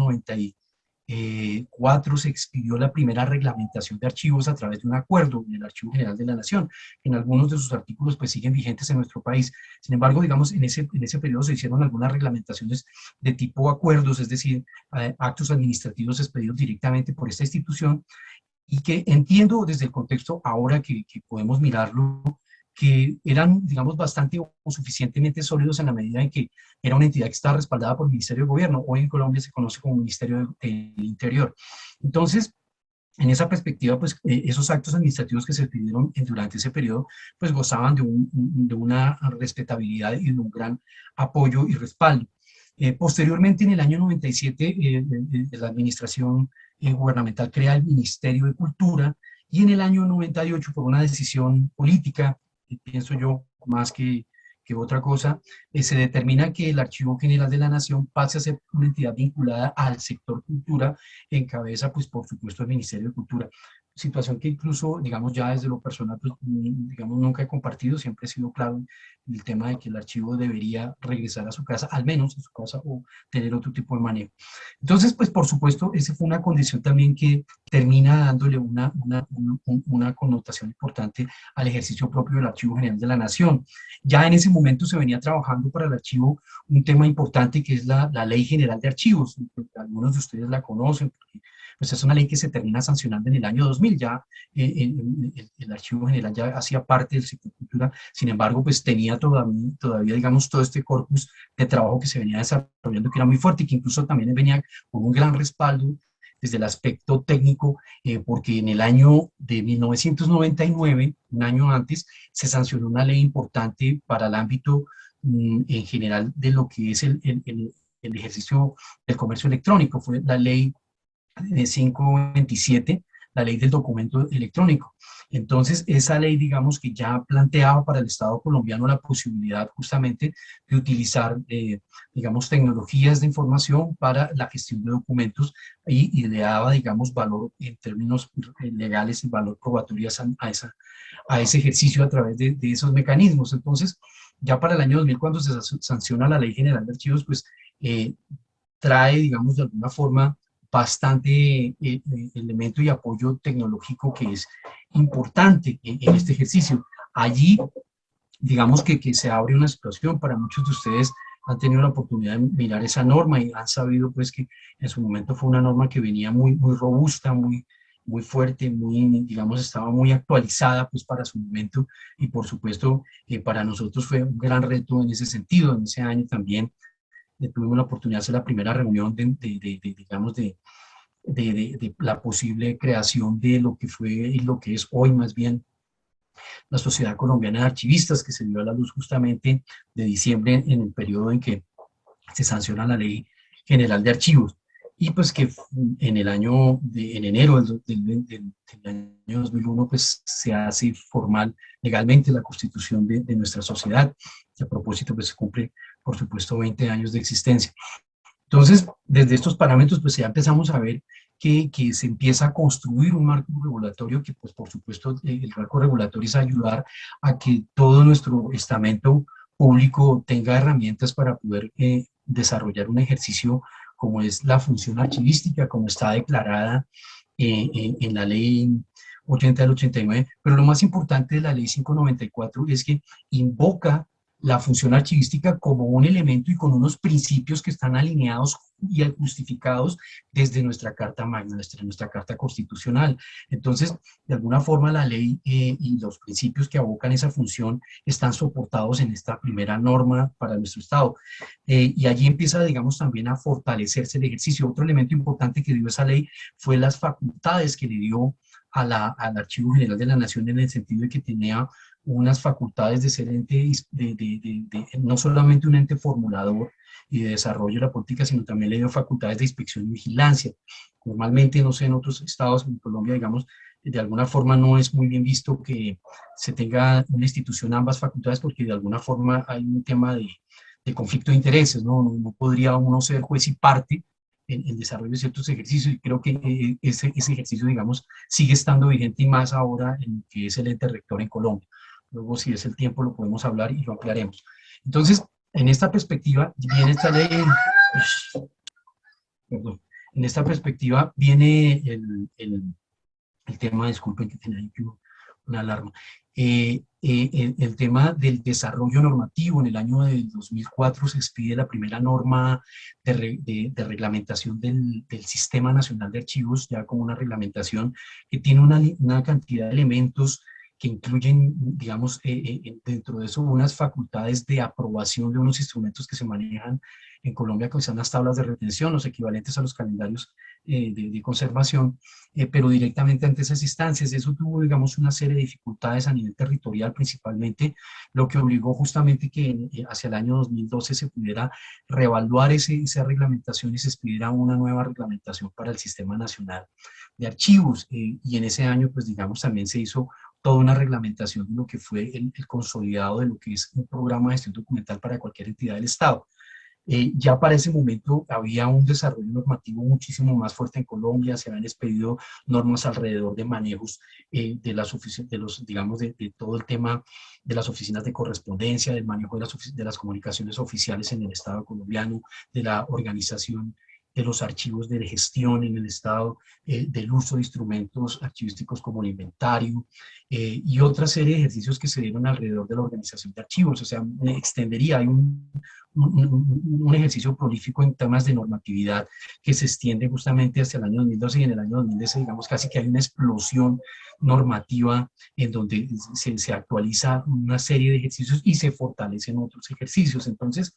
4 se expidió la primera reglamentación de archivos a través de un acuerdo en el Archivo General de la Nación, que en algunos de sus artículos pues siguen vigentes en nuestro país. Sin embargo, digamos, en ese periodo se hicieron algunas reglamentaciones de tipo acuerdos, es decir, actos administrativos expedidos directamente por esta institución, y que entiendo desde el contexto ahora que podemos mirarlo, que eran, digamos, bastante o suficientemente sólidos en la medida en que era una entidad que estaba respaldada por el Ministerio de Gobierno. Hoy en Colombia se conoce como Ministerio del Interior. Entonces, en esa perspectiva, pues esos actos administrativos que se pidieron durante ese periodo, pues gozaban de una respetabilidad y de un gran apoyo y respaldo. Posteriormente, en el año 97, la administración gubernamental crea el Ministerio de Cultura, y en el año 98, por una decisión política, pienso yo, más que otra cosa, se determina que el Archivo General de la Nación pase a ser una entidad vinculada al sector cultura, en cabeza, pues, por supuesto, el Ministerio de Cultura. Situación que incluso, digamos, ya desde lo personal, pues, digamos, nunca he compartido, siempre he sido claro el tema de que el archivo debería regresar a su casa, al menos a su casa, o tener otro tipo de manejo. Entonces, pues, por supuesto, esa fue una condición también que termina dándole una connotación importante al ejercicio propio del Archivo General de la Nación. Ya en ese momento se venía trabajando para el archivo un tema importante, que es la Ley General de Archivos. Algunos de ustedes la conocen, porque pues es una ley que se termina sancionando en el año 2000, ya el Archivo General ya hacía parte del sector cultura. Sin embargo, pues tenía todavía, digamos, todo este corpus de trabajo que se venía desarrollando, que era muy fuerte, y que incluso también venía con un gran respaldo desde el aspecto técnico, porque en el año de 1999, un año antes, se sancionó una ley importante para el ámbito en general de lo que es el ejercicio del comercio electrónico. Fue la ley de 527, la ley del documento electrónico. Entonces, esa ley, digamos, que ya planteaba para el Estado colombiano la posibilidad justamente de utilizar, digamos, tecnologías de información para la gestión de documentos, y le daba, digamos, valor en términos legales y valor probatorio a ese ejercicio a través de esos mecanismos. Entonces, ya para el año 2000, cuando se sanciona la Ley General de Archivos, pues trae, digamos, de alguna forma bastante elemento y apoyo tecnológico que es importante en este ejercicio. Allí, digamos que se abre una situación para muchos de ustedes. Han tenido la oportunidad de mirar esa norma y han sabido, pues, que en su momento fue una norma que venía muy robusta, muy fuerte, digamos, estaba muy actualizada, pues, para su momento, y por supuesto para nosotros fue un gran reto en ese sentido. En ese año también tuvimos la oportunidad de hacer la primera reunión digamos, de la posible creación de lo que fue y lo que es hoy más bien la Sociedad Colombiana de Archivistas, que se dio a la luz justamente de diciembre, en el periodo en que se sanciona la Ley General de Archivos. Y pues que en enero del año 2001, pues se hace formal legalmente la constitución de nuestra sociedad, que a propósito pues se cumple, por supuesto, 20 años de existencia. Entonces, desde estos parámetros, pues ya empezamos a ver que se empieza a construir un marco regulatorio que, pues, por supuesto, el marco regulatorio es ayudar a que todo nuestro estamento público tenga herramientas para poder desarrollar un ejercicio como es la función archivística, como está declarada en la ley 80 del 89, pero lo más importante de la ley 594 es que invoca la función archivística como un elemento y con unos principios que están alineados y justificados desde nuestra Carta Magna, desde nuestra Carta Constitucional. Entonces, de alguna forma, la ley y los principios que abocan esa función están soportados en esta primera norma para nuestro Estado. Y allí empieza, digamos, también a fortalecerse el ejercicio. Otro elemento importante que dio esa ley fue las facultades que le dio al Archivo General de la Nación, en el sentido de que tenía unas facultades de ser ente, no solamente un ente formulador y de desarrollo de la política, sino también le dio facultades de inspección y vigilancia. Normalmente, no sé, en otros estados, en Colombia, digamos, de alguna forma no es muy bien visto que se tenga una institución ambas facultades, porque de alguna forma hay un tema de conflicto de intereses, ¿no? No podría uno ser juez y parte en el desarrollo de ciertos ejercicios, y creo que ese ejercicio, digamos, sigue estando vigente, y más ahora en que es el ente rector en Colombia. Luego, si es el tiempo, lo podemos hablar y lo ampliaremos. Entonces, en esta perspectiva, viene esta ley, perdón, En esta perspectiva viene el tema, disculpen que tenía aquí una alarma, el tema del desarrollo normativo. En el año de 2004 se expide la primera norma de reglamentación del Sistema Nacional de Archivos, ya como una reglamentación que tiene una cantidad de elementos que incluyen, digamos, dentro de eso unas facultades de aprobación de unos instrumentos que se manejan en Colombia, que son las tablas de retención, los equivalentes a los calendarios de conservación, pero directamente ante esas instancias. Eso tuvo, digamos, una serie de dificultades a nivel territorial, principalmente, lo que obligó justamente que hacia el año 2012 se pudiera reevaluar esa reglamentación y se expidiera una nueva reglamentación para el Sistema Nacional de Archivos, y en ese año, pues digamos, también se hizo toda una reglamentación de lo que fue el consolidado de lo que es un programa de gestión documental para cualquier entidad del Estado. Ya para ese momento había un desarrollo normativo muchísimo más fuerte en Colombia, se habían expedido normas alrededor de manejos de las oficinas, digamos, de todo el tema de las oficinas de correspondencia, del manejo de las comunicaciones oficiales en el Estado colombiano, de la organización de los archivos de gestión en el Estado, del uso de instrumentos archivísticos como el inventario, y otra serie de ejercicios que se dieron alrededor de la organización de archivos. O sea, me extendería, hay un ejercicio prolífico en temas de normatividad que se extiende justamente hacia el año 2012, y en el año 2010, digamos, casi que hay una explosión normativa en donde se actualiza una serie de ejercicios y se fortalecen otros ejercicios. Entonces,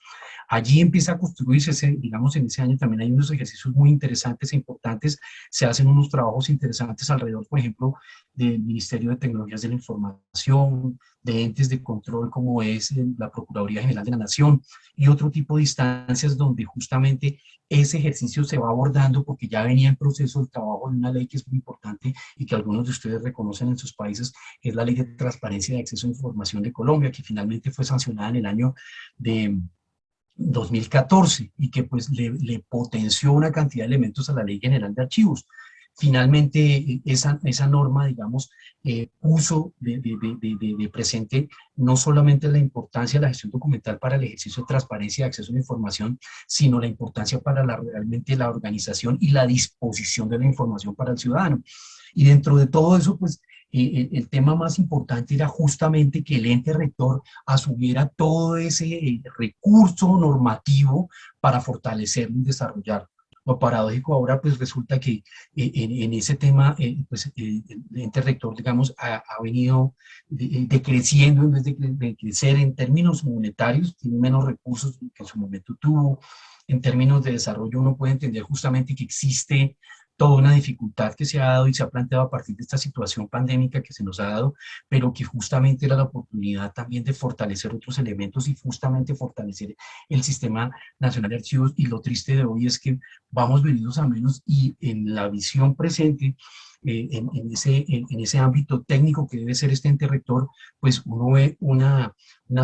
allí empieza a construirse, digamos, en ese año también hay unos ejercicios muy interesantes e importantes, se hacen unos trabajos interesantes alrededor, por ejemplo, del Ministerio de Tecnologías de la Información, de entes de control como es la Procuraduría General de la Nación, y otro tipo de instancias donde justamente ese ejercicio se va abordando, porque ya venía en proceso el trabajo de una ley que es muy importante y que algunos de ustedes reconocen en sus países, que es la Ley de Transparencia y de Acceso a Información de Colombia, que finalmente fue sancionada en el año de 2014 y que pues le potenció una cantidad de elementos a la Ley General de Archivos. Finalmente, esa norma, digamos, puso de presente no solamente la importancia de la gestión documental para el ejercicio de transparencia y acceso a la información, sino la importancia para realmente la organización y la disposición de la información para el ciudadano. Y dentro de todo eso, pues, el tema más importante era justamente que el ente rector asumiera todo ese recurso normativo para fortalecerlo y desarrollarlo. Lo paradójico ahora, pues resulta que en ese tema, pues, el ente rector, digamos, ha venido decreciendo en vez de crecer en términos monetarios, tiene menos recursos que en su momento tuvo. En términos de desarrollo, uno puede entender justamente que existe toda una dificultad que se ha dado y se ha planteado a partir de esta situación pandémica que se nos ha dado, pero que justamente era la oportunidad también de fortalecer otros elementos y justamente fortalecer el Sistema Nacional de Archivos. Y lo triste de hoy es que vamos venidos a menos, y en la visión presente, en ese ámbito técnico que debe ser este ente rector, pues uno ve una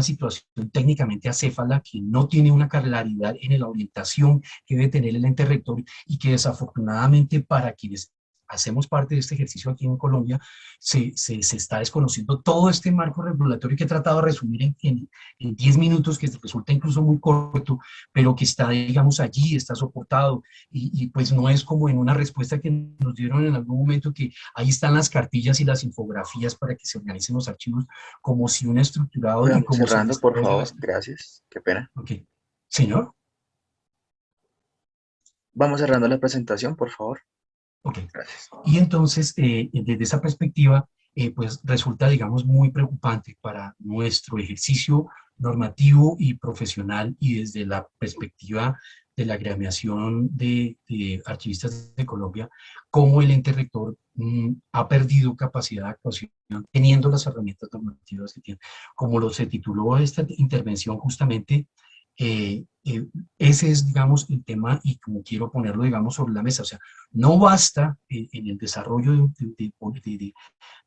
situación técnicamente acéfala que no tiene una claridad en la orientación que debe tener el ente rector, y que desafortunadamente para quienes hacemos parte de este ejercicio aquí en Colombia, se está desconociendo todo este marco regulatorio que he tratado de resumir en 10 minutos, que resulta incluso muy corto, pero que está, digamos, allí, está soportado, y pues no es como en una respuesta que nos dieron en algún momento, que ahí están las cartillas y las infografías para que se organicen los archivos, como si un estructurado y Vamos como cerrando, si... por favor. Gracias. Qué pena. Ok. Señor. Vamos cerrando la presentación, por favor. Ok. Gracias. Y entonces, desde esa perspectiva, pues resulta, digamos, muy preocupante para nuestro ejercicio normativo y profesional, y desde la perspectiva de la gremiación de archivistas de Colombia, cómo el ente rector ha perdido capacidad de actuación, teniendo las herramientas normativas que tiene. Como se tituló esta intervención justamente, ese es, digamos, el tema, y como quiero ponerlo, digamos, sobre la mesa. O sea, no basta en el desarrollo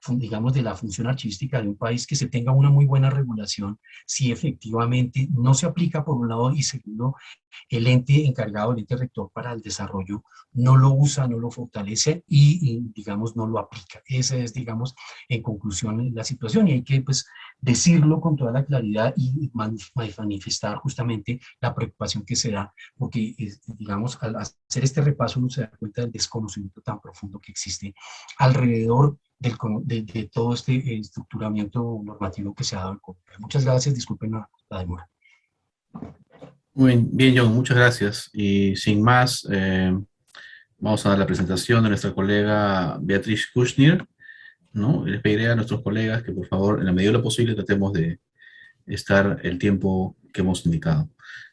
digamos, de la función archivística de un país que se tenga una muy buena regulación, si efectivamente no se aplica, por un lado, y segundo, el ente encargado, el ente rector para el desarrollo, no lo usa, no lo fortalece y digamos, no lo aplica. Esa es, digamos, en conclusión, la situación, y hay que, pues, decirlo con toda la claridad y manifestar justamente la preocupación que se da, porque, digamos, al hacer este repaso uno se da cuenta del desconocimiento tan profundo que existe alrededor de todo este estructuramiento normativo que se ha dado en Colombia. Muchas gracias, disculpen la demora. Muy bien, John, muchas gracias. Y sin más, vamos a dar la presentación de nuestra colega Beatriz Kushner, ¿no? Les pediré a nuestros colegas que por favor, en la medida de lo posible, tratemos de estar el tiempo que hemos indicado.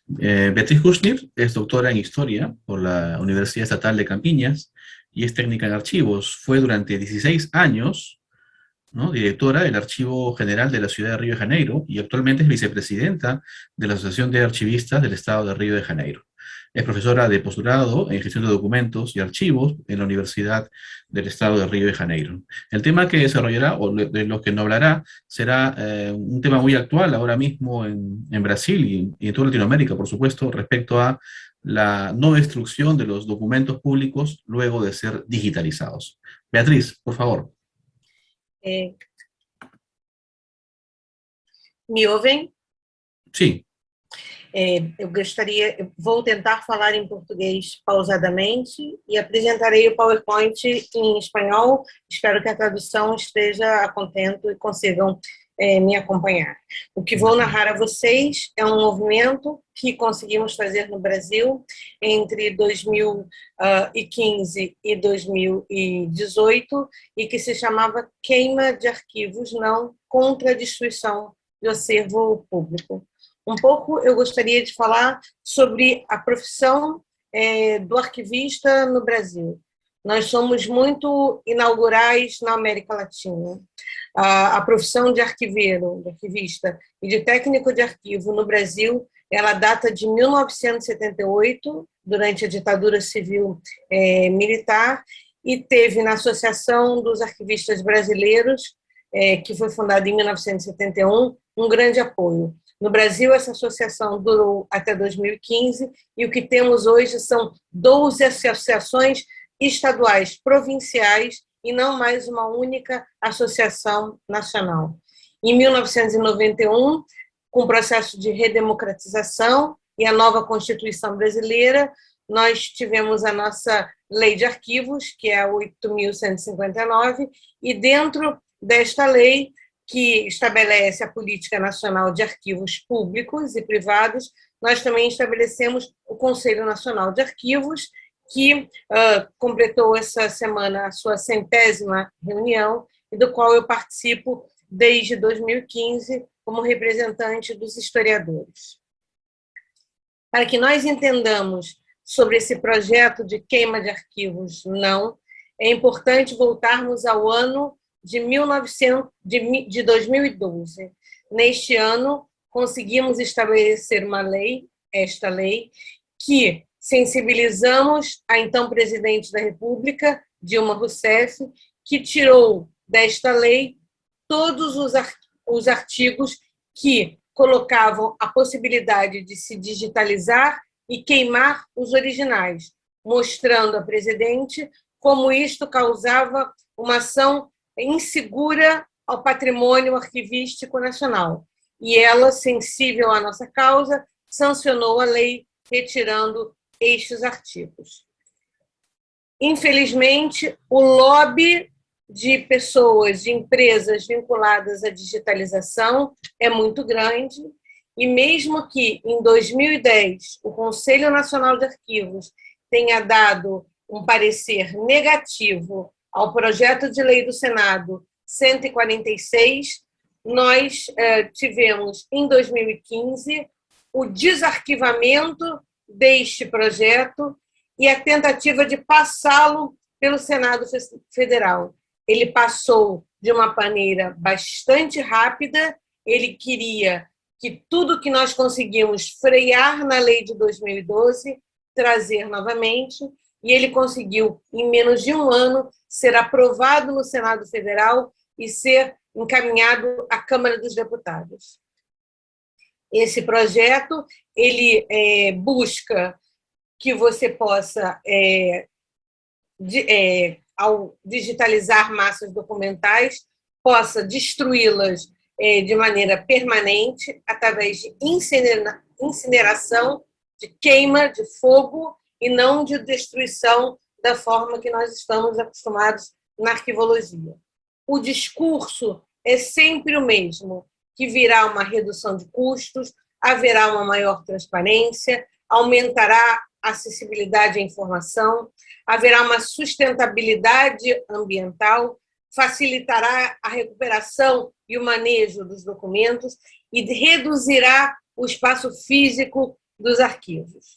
Beatriz Kushner es doctora en Historia por la Universidad Estatal de Campiñas y es técnica en archivos. Fue durante 16 años, ¿no?, directora del Archivo General de la Ciudad de Río de Janeiro y actualmente es vicepresidenta de la Asociación de Archivistas del Estado de Río de Janeiro. Es profesora de posgrado en gestión de documentos y archivos en la Universidad del Estado de Río de Janeiro. El tema que desarrollará, o de lo que nos hablará, será un tema muy actual ahora mismo en Brasil y en toda Latinoamérica, por supuesto, respecto a la no destrucción de los documentos públicos luego de ser digitalizados. Beatriz, por favor. Me ouvem? Sim. Vou tentar falar em português pausadamente e apresentarei o PowerPoint em espanhol. Espero que a tradução esteja a contento e consigam me acompanhar. O que vou narrar a vocês é um movimento que conseguimos fazer no Brasil entre 2015 e 2018 e que se chamava Queima de Arquivos Não contra a Destruição de Acervo Público. Um pouco eu gostaria de falar sobre a profissão do arquivista no Brasil. Nós somos muito inaugurais na América Latina. A profissão de arquiveiro, de arquivista e de técnico de arquivo no Brasil, ela data de 1978, durante a ditadura civil militar, e teve na Associação dos Arquivistas Brasileiros, que foi fundada em 1971, um grande apoio. No Brasil, essa associação durou até 2015, e o que temos hoje são 12 associações estaduais, provinciais, e não mais uma única associação nacional. Em 1991, com o processo de redemocratização e a nova Constituição brasileira, nós tivemos a nossa Lei de Arquivos, que é a 8.159, e dentro desta lei, que estabelece a Política Nacional de Arquivos Públicos e Privados, nós também estabelecemos o Conselho Nacional de Arquivos, que completou essa semana a sua 100ª reunião, e do qual eu participo desde 2015 como representante dos historiadores. Para que nós entendamos sobre esse projeto de queima de arquivos não, é importante voltarmos ao ano de 2012. Neste ano, conseguimos estabelecer uma lei, esta lei, que sensibilizamos a então presidente da República, Dilma Rousseff, que tirou desta lei todos os artigos que colocavam a possibilidade de se digitalizar e queimar os originais, mostrando a presidente como isto causava uma ação insegura ao patrimônio arquivístico nacional. E ela, sensível à nossa causa, sancionou a lei retirando estes artigos. Infelizmente, o lobby de pessoas, de empresas vinculadas à digitalização é muito grande, e mesmo que em 2010 o Conselho Nacional de Arquivos tenha dado um parecer negativo ao projeto de lei do Senado 146, nós tivemos em 2015 o desarquivamento deste projeto e a tentativa de passá-lo pelo Senado Federal. Ele passou de uma maneira bastante rápida, ele queria que tudo que nós conseguimos frear na lei de 2012, trazer novamente, e ele conseguiu, em menos de um ano, ser aprovado no Senado Federal e ser encaminhado à Câmara dos Deputados. Esse projeto, ele busca que você possa, ao digitalizar massas documentais, possa destruí-las de maneira permanente, através de incineração de queima, de fogo, e não de destruição da forma que nós estamos acostumados na arquivologia. O discurso é sempre o mesmo, que virá uma redução de custos, haverá uma maior transparência, aumentará a acessibilidade à informação, haverá uma sustentabilidade ambiental, facilitará a recuperação e o manejo dos documentos e reduzirá o espaço físico dos arquivos.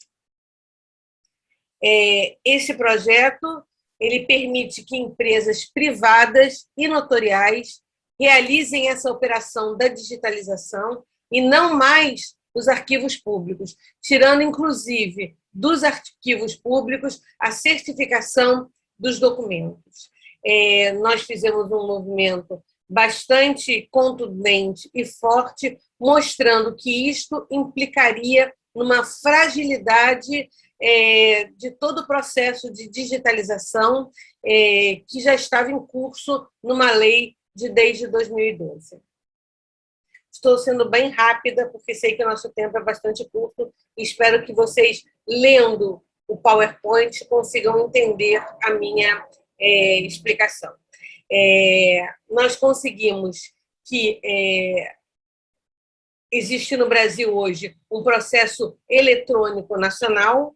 Esse projeto ele permite que empresas privadas e notoriais realizem essa operação da digitalização e não mais os arquivos públicos, tirando, inclusive, dos arquivos públicos a certificação dos documentos. Nós fizemos um movimento bastante contundente e forte, mostrando que isto implicaria numa fragilidade de todo o processo de digitalização que já estava em curso numa lei desde 2012. Estou sendo bem rápida, porque sei que o nosso tempo é bastante curto, e espero que vocês, lendo o PowerPoint, consigam entender a minha explicação. Nós conseguimos que existe no Brasil hoje um processo eletrônico nacional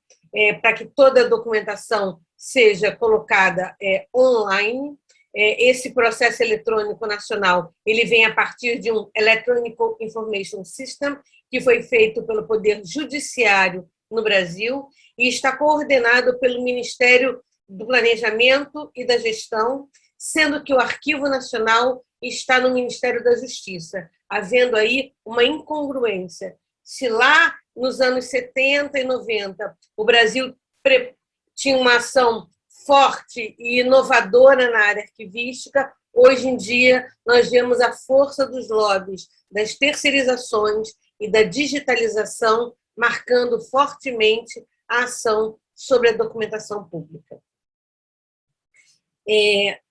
para que toda a documentação seja colocada online. Esse processo eletrônico nacional ele vem a partir de um Electronic Information System, que foi feito pelo Poder Judiciário no Brasil e está coordenado pelo Ministério do Planejamento e da Gestão, sendo que o Arquivo Nacional está no Ministério da Justiça, havendo aí uma incongruência. Se lá nos anos 70 e 90 o Brasil tinha uma ação forte e inovadora na área arquivística, hoje em dia nós vemos a força dos lobbies, das terceirizações e da digitalização marcando fortemente a ação sobre a documentação pública.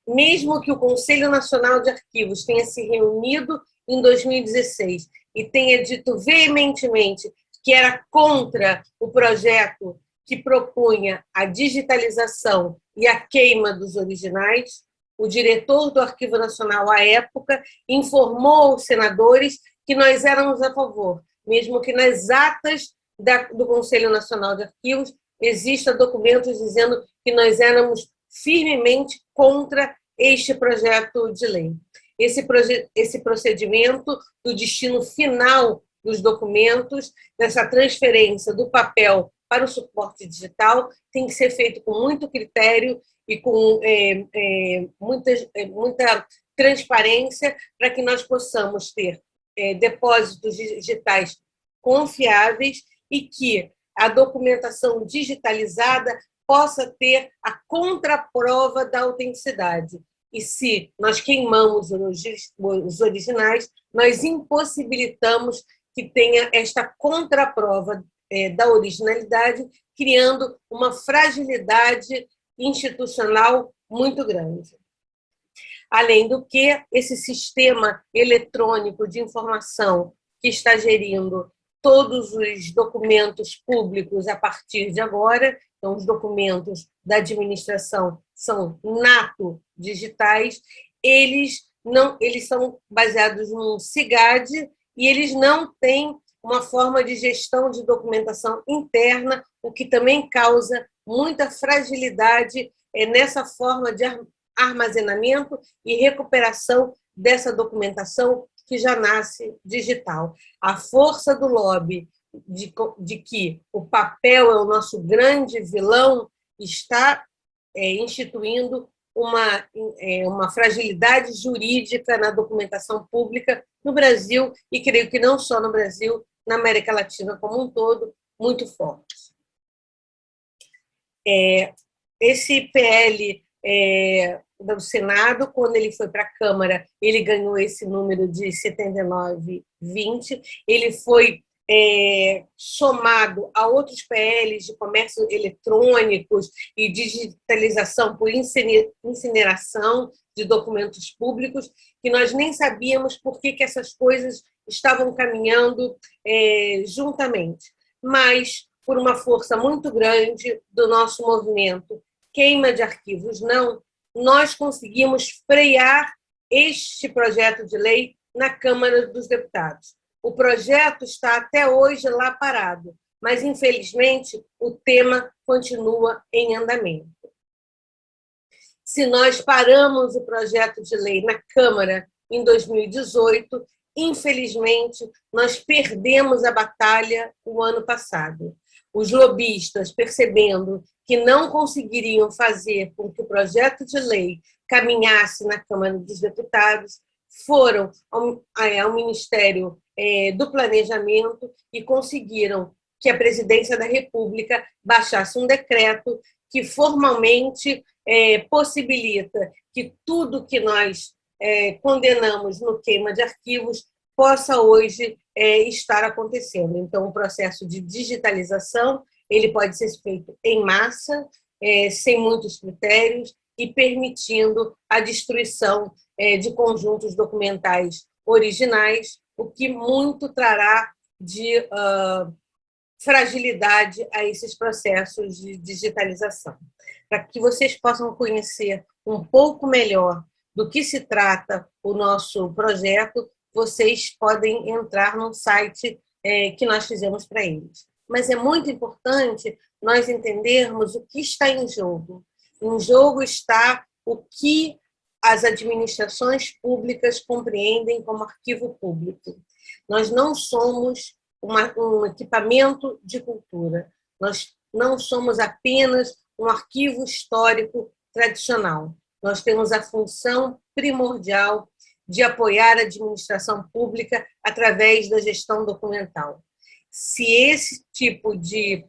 Mesmo que o Conselho Nacional de Arquivos tenha se reunido em 2016 e tenha dito veementemente que era contra o projeto que propunha a digitalização e a queima dos originais, o diretor do Arquivo Nacional, à época, informou aos senadores que nós éramos a favor, mesmo que nas atas do Conselho Nacional de Arquivos existam documentos dizendo que nós éramos firmemente contra este projeto de lei. Esse procedimento do destino final dos documentos, dessa transferência do papel para o suporte digital, tem que ser feito com muito critério e com muita transparência para que nós possamos ter depósitos digitais confiáveis e que a documentação digitalizada possa ter a contraprova da autenticidade. E se nós queimamos os originais, nós impossibilitamos que tenha esta contraprova da originalidade, criando uma fragilidade institucional muito grande. Além do que, esse sistema eletrônico de informação que está gerindo todos os documentos públicos a partir de agora, então os documentos da administração são nato digitais, eles são baseados num SIGAD e eles não têm uma forma de gestão de documentação interna, o que também causa muita fragilidade nessa forma de armazenamento e recuperação dessa documentação que já nasce digital. A força do lobby de que o papel é o nosso grande vilão está instituindo uma fragilidade jurídica na documentação pública no Brasil, e creio que não só no Brasil, na América Latina como um todo, muito forte. Esse PL do Senado, quando ele foi para a Câmara, ele ganhou esse número de 7920, ele foi somado a outros PLs de comércio eletrônicos e digitalização por incineração de documentos públicos, que nós nem sabíamos por que essas coisas estavam caminhando juntamente. Mas por uma força muito grande do nosso movimento Queima de Arquivos Não, nós conseguimos frear este projeto de lei na Câmara dos Deputados. O projeto está até hoje lá parado, mas, infelizmente, o tema continua em andamento. Se nós paramos o projeto de lei na Câmara em 2018, infelizmente, nós perdemos a batalha o ano passado. Os lobistas, percebendo que não conseguiriam fazer com que o projeto de lei caminhasse na Câmara dos Deputados, foram ao Ministério do Planejamento e conseguiram que a Presidência da República baixasse um decreto que formalmente possibilita que tudo que nós condenamos no queima de arquivos possa hoje estar acontecendo. Então, o processo de digitalização ele pode ser feito em massa, sem muitos critérios, e permitindo a destruição de conjuntos documentais originais, o que muito trará de fragilidade a esses processos de digitalização. Para que vocês possam conhecer um pouco melhor do que se trata o nosso projeto, vocês podem entrar no site que nós fizemos para eles. Mas é muito importante nós entendermos o que está em jogo. Em jogo está o que as administrações públicas compreendem como arquivo público. Nós não somos um equipamento de cultura, nós não somos apenas um arquivo histórico tradicional. Nós temos a função primordial de apoiar a administração pública através da gestão documental. Se esse tipo de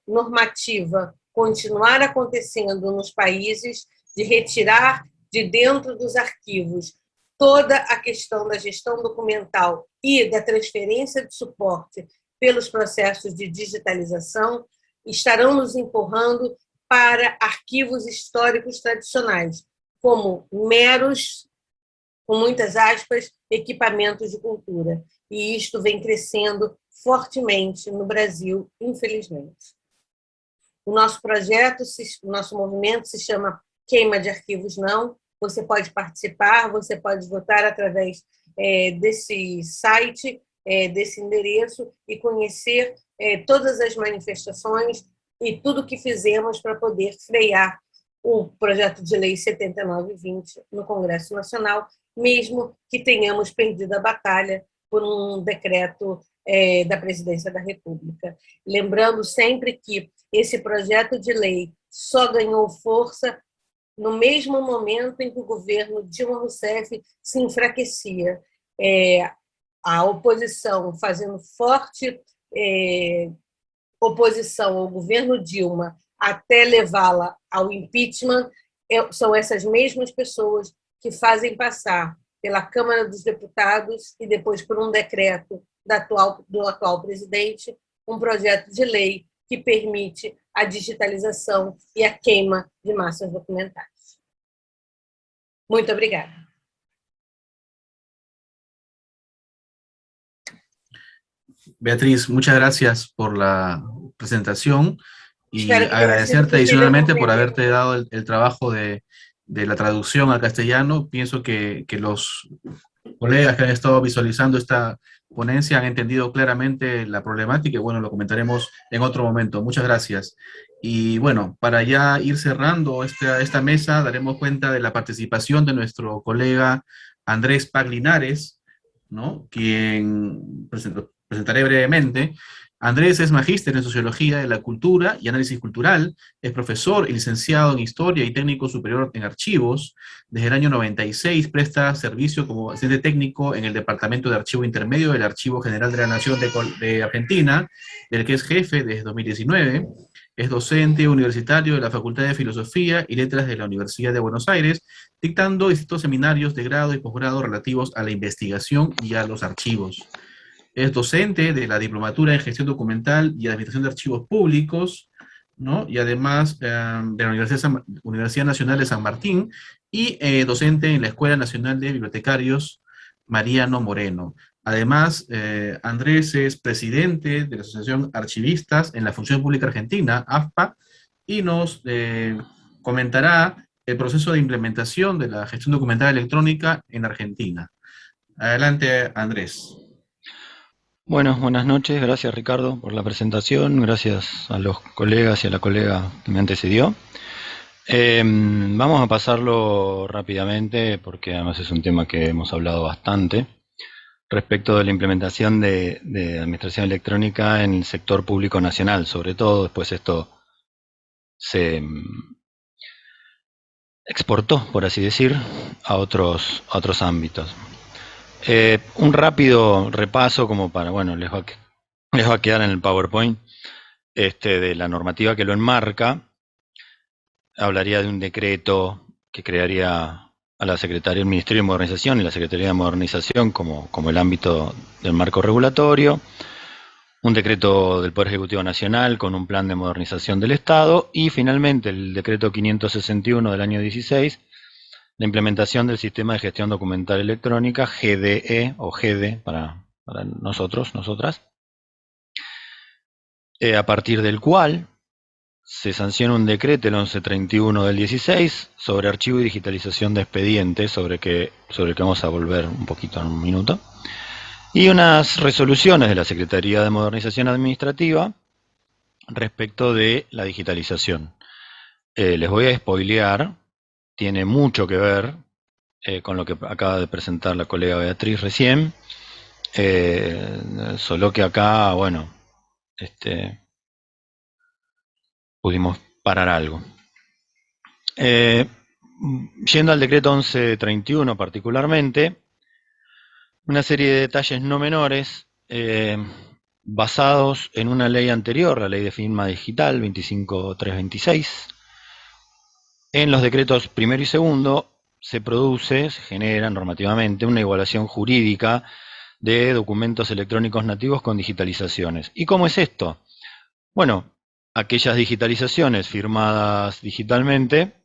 normativa continuar acontecendo nos países, de retirar de dentro dos arquivos toda a questão da gestão documental e da transferência de suporte pelos processos de digitalização, estarão nos empurrando para arquivos históricos tradicionais, como meros, com muitas aspas, equipamentos de cultura. E isto vem crescendo fortemente no Brasil, infelizmente. O nosso projeto, o nosso movimento se chama Queima de Arquivos Não. Você pode participar, você pode votar através desse site, desse endereço, e conhecer todas as manifestações e tudo o que fizemos para poder frear o projeto de lei 7920 no Congresso Nacional, mesmo que tenhamos perdido a batalha por um decreto da Presidência da República. Lembrando sempre que esse projeto de lei só ganhou força no mesmo momento em que o governo Dilma Rousseff se enfraquecia. A oposição fazendo forte oposição ao governo Dilma até levá-la ao impeachment, são essas mesmas pessoas que fazem passar pela Câmara dos Deputados e depois por um decreto do atual presidente, um projeto de lei que permite a digitalização e a queima de massas documentais. Muito obrigada. Beatriz, muchas gracias por la presentación y Espero que agradecerte tenha sido adicionalmente por completo. haberte dado el trabajo de la traducción al castellano. Pienso que los colegas que han estado visualizando esta ponencia han entendido claramente la problemática y bueno, lo comentaremos en otro momento. Muchas gracias. Y bueno, para ya ir cerrando esta mesa, daremos cuenta de la participación de nuestro colega Andrés Paglinares, ¿no? Quien presentaré brevemente. Andrés es magíster en Sociología de la Cultura y Análisis Cultural, es profesor y licenciado en Historia y técnico superior en Archivos. Desde el año 96 presta servicio como asistente técnico en el Departamento de Archivo Intermedio del Archivo General de la Nación de Argentina, del que es jefe desde 2019. Es docente universitario de la Facultad de Filosofía y Letras de la Universidad de Buenos Aires, dictando distintos seminarios de grado y posgrado relativos a la investigación y a los archivos. Es docente de la Diplomatura en Gestión Documental y Administración de Archivos Públicos, ¿no? Y además de la Universidad Nacional de San Martín, y docente en la Escuela Nacional de Bibliotecarios Mariano Moreno. Además, Andrés es presidente de la Asociación Archivistas en la Función Pública Argentina, AFPA, y nos comentará el proceso de implementación de la gestión documental electrónica en Argentina. Adelante, Andrés. Bueno, buenas noches, gracias Ricardo por la presentación, gracias a los colegas y a la colega que me antecedió. Vamos a pasarlo rápidamente porque además es un tema que hemos hablado bastante respecto de la implementación de administración electrónica en el sector público nacional, sobre todo después esto se exportó, por así decir, a otros ámbitos. Un rápido repaso como para, bueno, les va a quedar en el PowerPoint de la normativa que lo enmarca. Hablaría de un decreto que crearía a la Secretaría del Ministerio de Modernización y la Secretaría de Modernización como el ámbito del marco regulatorio, un decreto del Poder Ejecutivo Nacional con un plan de modernización del Estado y finalmente el decreto 561 del año 16, la implementación del Sistema de Gestión Documental Electrónica, GDE o GD para nosotros, nosotras, a partir del cual se sanciona un decreto, el 1131 del 16, sobre archivo y digitalización de expedientes, sobre el que vamos a volver un poquito en un minuto, y unas resoluciones de la Secretaría de Modernización Administrativa respecto de la digitalización. Les voy a spoilear, tiene mucho que ver con lo que acaba de presentar la colega Beatriz recién, solo que acá, bueno, pudimos parar algo. Yendo al decreto 1131 particularmente, una serie de detalles no menores basados en una ley anterior, la ley de firma digital 25326. En los decretos primero y segundo se genera normativamente una igualación jurídica de documentos electrónicos nativos con digitalizaciones. ¿Y cómo es esto? Bueno, aquellas digitalizaciones firmadas digitalmente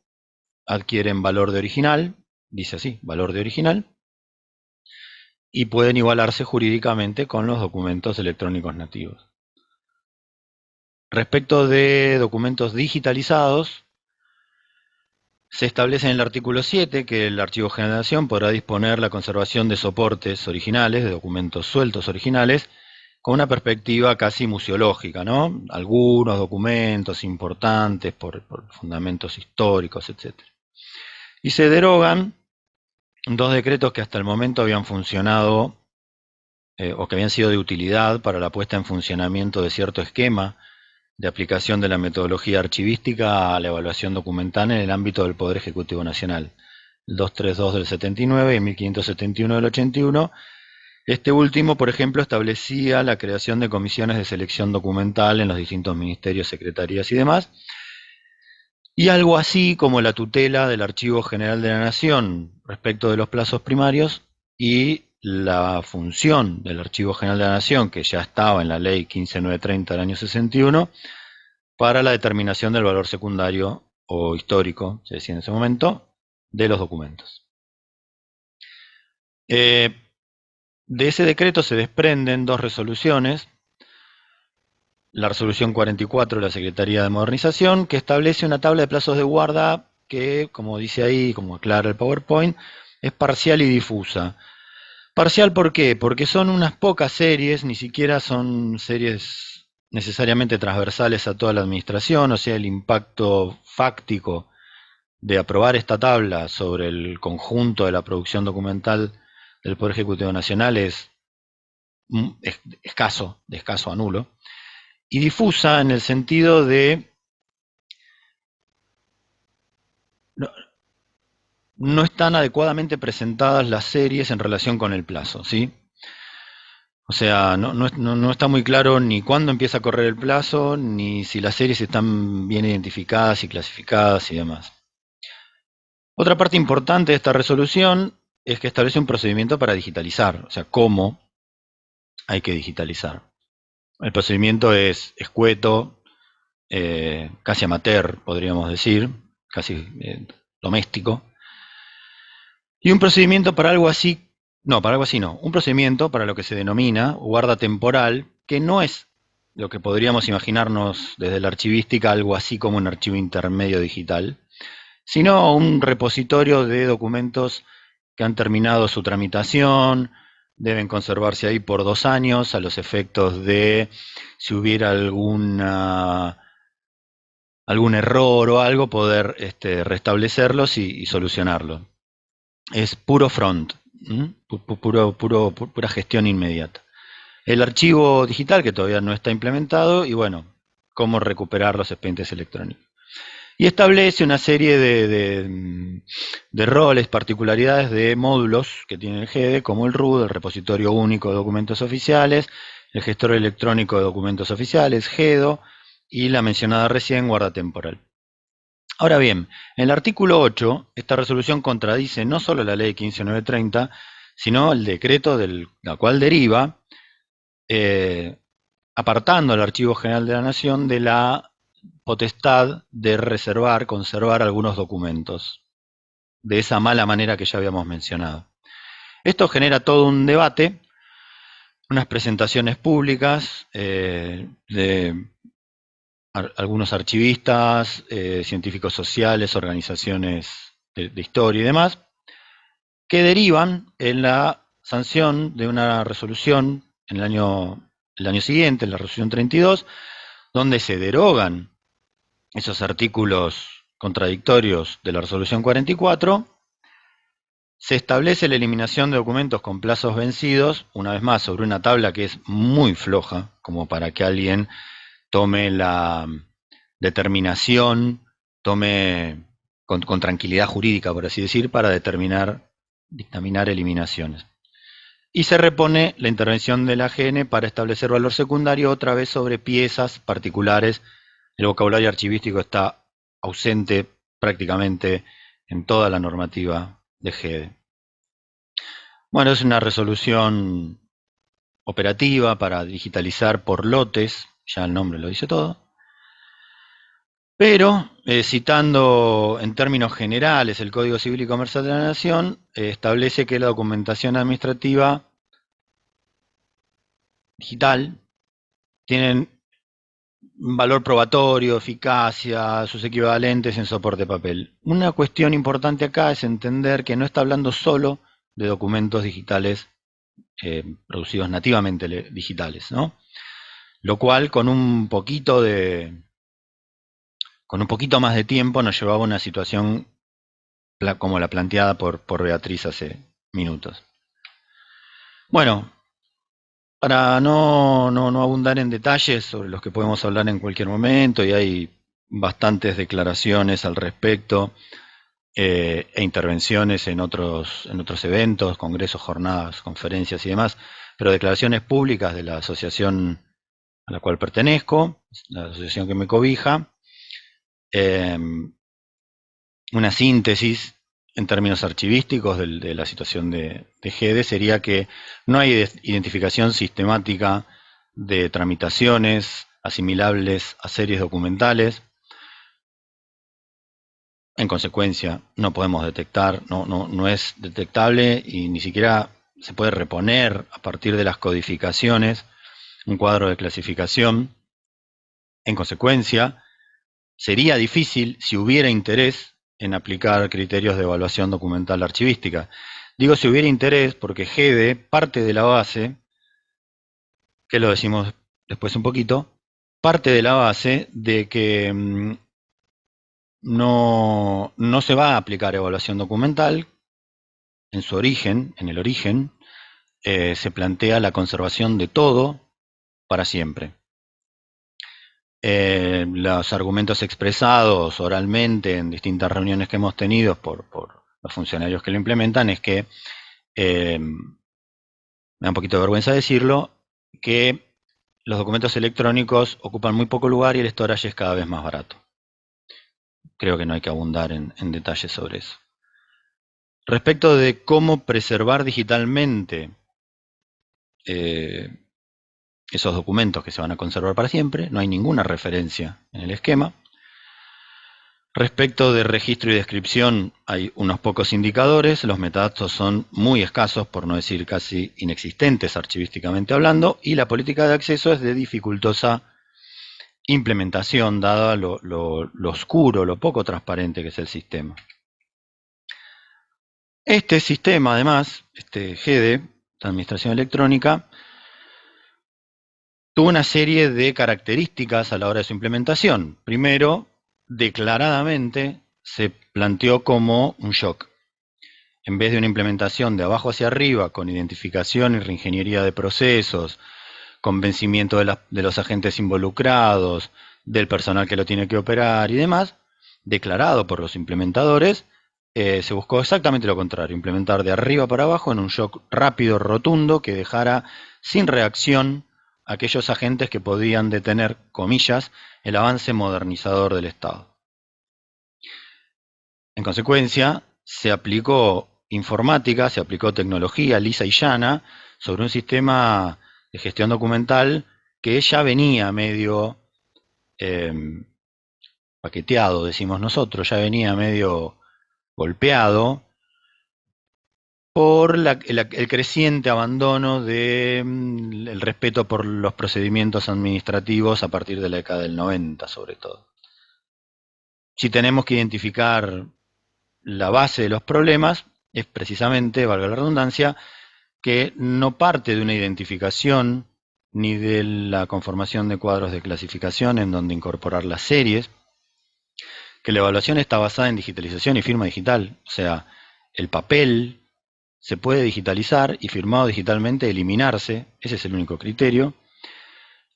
adquieren valor de original, dice así, valor de original, y pueden igualarse jurídicamente con los documentos electrónicos nativos. Respecto de documentos digitalizados, se establece en el artículo 7 que el Archivo General de la Nación podrá disponer la conservación de soportes originales, de documentos sueltos originales, con una perspectiva casi museológica, ¿no? Algunos documentos importantes por fundamentos históricos, etc. Y se derogan dos decretos que hasta el momento habían funcionado o que habían sido de utilidad para la puesta en funcionamiento de cierto esquema de aplicación de la metodología archivística a la evaluación documental en el ámbito del Poder Ejecutivo Nacional. El 232 del 79 y el 1571 del 81. Este último, por ejemplo, establecía la creación de comisiones de selección documental en los distintos ministerios, secretarías y demás, y algo así como la tutela del Archivo General de la Nación respecto de los plazos primarios y la función del Archivo General de la Nación, que ya estaba en la ley 15930 del año 61, para la determinación del valor secundario o histórico, se decía en ese momento, de los documentos. De ese decreto se desprenden dos resoluciones. La resolución 44 de la Secretaría de Modernización, que establece una tabla de plazos de guarda que, como dice ahí, como aclara el PowerPoint, es parcial y difusa. Parcial, ¿por qué? Porque son unas pocas series, ni siquiera son series necesariamente transversales a toda la administración, o sea, el impacto fáctico de aprobar esta tabla sobre el conjunto de la producción documental del Poder Ejecutivo Nacional es escaso a nulo. Y difusa en el sentido de no están adecuadamente presentadas las series en relación con el plazo, ¿sí? O sea, no está muy claro ni cuándo empieza a correr el plazo, ni si las series están bien identificadas y clasificadas y demás. Otra parte importante de esta resolución es que establece un procedimiento para digitalizar, o sea, cómo hay que digitalizar. El procedimiento es escueto, casi amateur, podríamos decir, casi doméstico. Y un procedimiento para algo así No, para algo así no. Un procedimiento para lo que se denomina guarda temporal, que no es lo que podríamos imaginarnos desde la archivística, algo así como un archivo intermedio digital, sino un repositorio de documentos que han terminado su tramitación, deben conservarse ahí por 2 años a los efectos de si hubiera algún error o algo, poder restablecerlos y solucionarlo. Es puro front, pura gestión inmediata. El archivo digital, que todavía no está implementado, y bueno, cómo recuperar los expedientes electrónicos. Y establece una serie de roles, particularidades de módulos que tiene el GEDE, como el RUD, el Repositorio Único de Documentos Oficiales, el Gestor Electrónico de Documentos Oficiales, GEDO, y la mencionada recién guarda temporal. Ahora bien, en el artículo 8, esta resolución contradice no solo la ley 15930, sino el decreto del cual deriva, apartando al Archivo General de la Nación de la potestad de reservar, conservar algunos documentos, de esa mala manera que ya habíamos mencionado. Esto genera todo un debate, unas presentaciones públicas de algunos archivistas, científicos sociales, organizaciones de historia y demás, que derivan en la sanción de una resolución en el año siguiente, la resolución 32, donde se derogan esos artículos contradictorios de la resolución 44, se establece la eliminación de documentos con plazos vencidos, una vez más sobre una tabla que es muy floja, como para que alguien tome la determinación, tome con tranquilidad jurídica, por así decir, para dictaminar eliminaciones. Y se repone la intervención de la AGN para establecer valor secundario otra vez sobre piezas particulares. El vocabulario archivístico está ausente prácticamente en toda la normativa de GEDE. Bueno, es una resolución operativa para digitalizar por lotes, ya el nombre lo dice todo, pero citando en términos generales el Código Civil y Comercial de la Nación, establece que la documentación administrativa digital tiene un valor probatorio, eficacia, sus equivalentes en soporte de papel. Una cuestión importante acá es entender que no está hablando solo de documentos digitales producidos nativamente digitales, ¿no? Lo cual con un poquito más de tiempo nos llevaba a una situación como la planteada por Beatriz hace minutos. Bueno, para no abundar en detalles sobre los que podemos hablar en cualquier momento, y hay bastantes declaraciones al respecto, e intervenciones en otros eventos, congresos, jornadas, conferencias y demás, pero declaraciones públicas de la asociación a la cual pertenezco, la asociación que me cobija, una síntesis en términos archivísticos de la situación de GEDE sería que no hay identificación sistemática de tramitaciones asimilables a series documentales. En consecuencia, no podemos detectar, no es detectable y ni siquiera se puede reponer a partir de las codificaciones un cuadro de clasificación. En consecuencia, sería difícil si hubiera interés en aplicar criterios de evaluación documental archivística. Digo si hubiera interés porque GEDE parte de la base, que lo decimos después un poquito, parte de la base de que no se va a aplicar evaluación documental. En su origen, en el origen, se plantea la conservación de todo para siempre. Los argumentos expresados oralmente en distintas reuniones que hemos tenido por los funcionarios que lo implementan es que, me da un poquito de vergüenza decirlo, que los documentos electrónicos ocupan muy poco lugar y el storage es cada vez más barato. Creo que no hay que abundar en detalles sobre eso. Respecto de cómo preservar digitalmente esos documentos que se van a conservar para siempre, no hay ninguna referencia en el esquema. Respecto de registro y descripción, hay unos pocos indicadores, los metadatos son muy escasos, por no decir casi inexistentes archivísticamente hablando, y la política de acceso es de dificultosa implementación, dada lo oscuro, lo poco transparente que es el sistema. Este sistema, además, este GEDE, de Administración Electrónica, tuvo una serie de características a la hora de su implementación. Primero, declaradamente se planteó como un shock. En vez de una implementación de abajo hacia arriba, con identificación y reingeniería de procesos, convencimiento de los agentes involucrados, del personal que lo tiene que operar y demás, declarado por los implementadores, se buscó exactamente lo contrario, implementar de arriba para abajo en un shock rápido, rotundo, que dejara sin reacción a aquellos agentes que podían detener, comillas, el avance modernizador del Estado. En consecuencia, se aplicó informática, se aplicó tecnología lisa y llana sobre un sistema de gestión documental que ya venía medio paqueteado, decimos nosotros, ya venía medio golpeado por el creciente abandono del respeto por los procedimientos administrativos a partir de la década del 90, sobre todo. Si tenemos que identificar la base de los problemas, es precisamente, valga la redundancia, que no parte de una identificación ni de la conformación de cuadros de clasificación en donde incorporar las series, que la evaluación está basada en digitalización y firma digital, o sea, el papel se puede digitalizar y firmado digitalmente eliminarse, ese es el único criterio,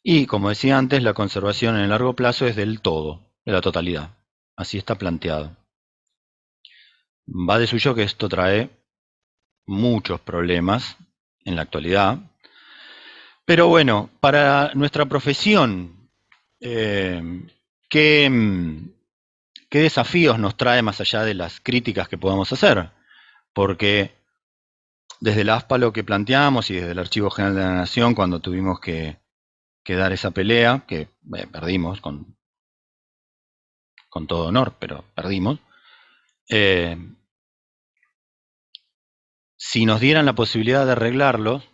y como decía antes, la conservación en el largo plazo es del todo, de la totalidad, así está planteado. Va de suyo que esto trae muchos problemas en la actualidad, pero bueno, para nuestra profesión, ¿qué desafíos nos trae más allá de las críticas que podamos hacer? Porque desde la AFPA lo que planteamos y desde el Archivo General de la Nación, cuando tuvimos que dar esa pelea, que perdimos con todo honor, pero perdimos, si nos dieran la posibilidad de arreglarlo,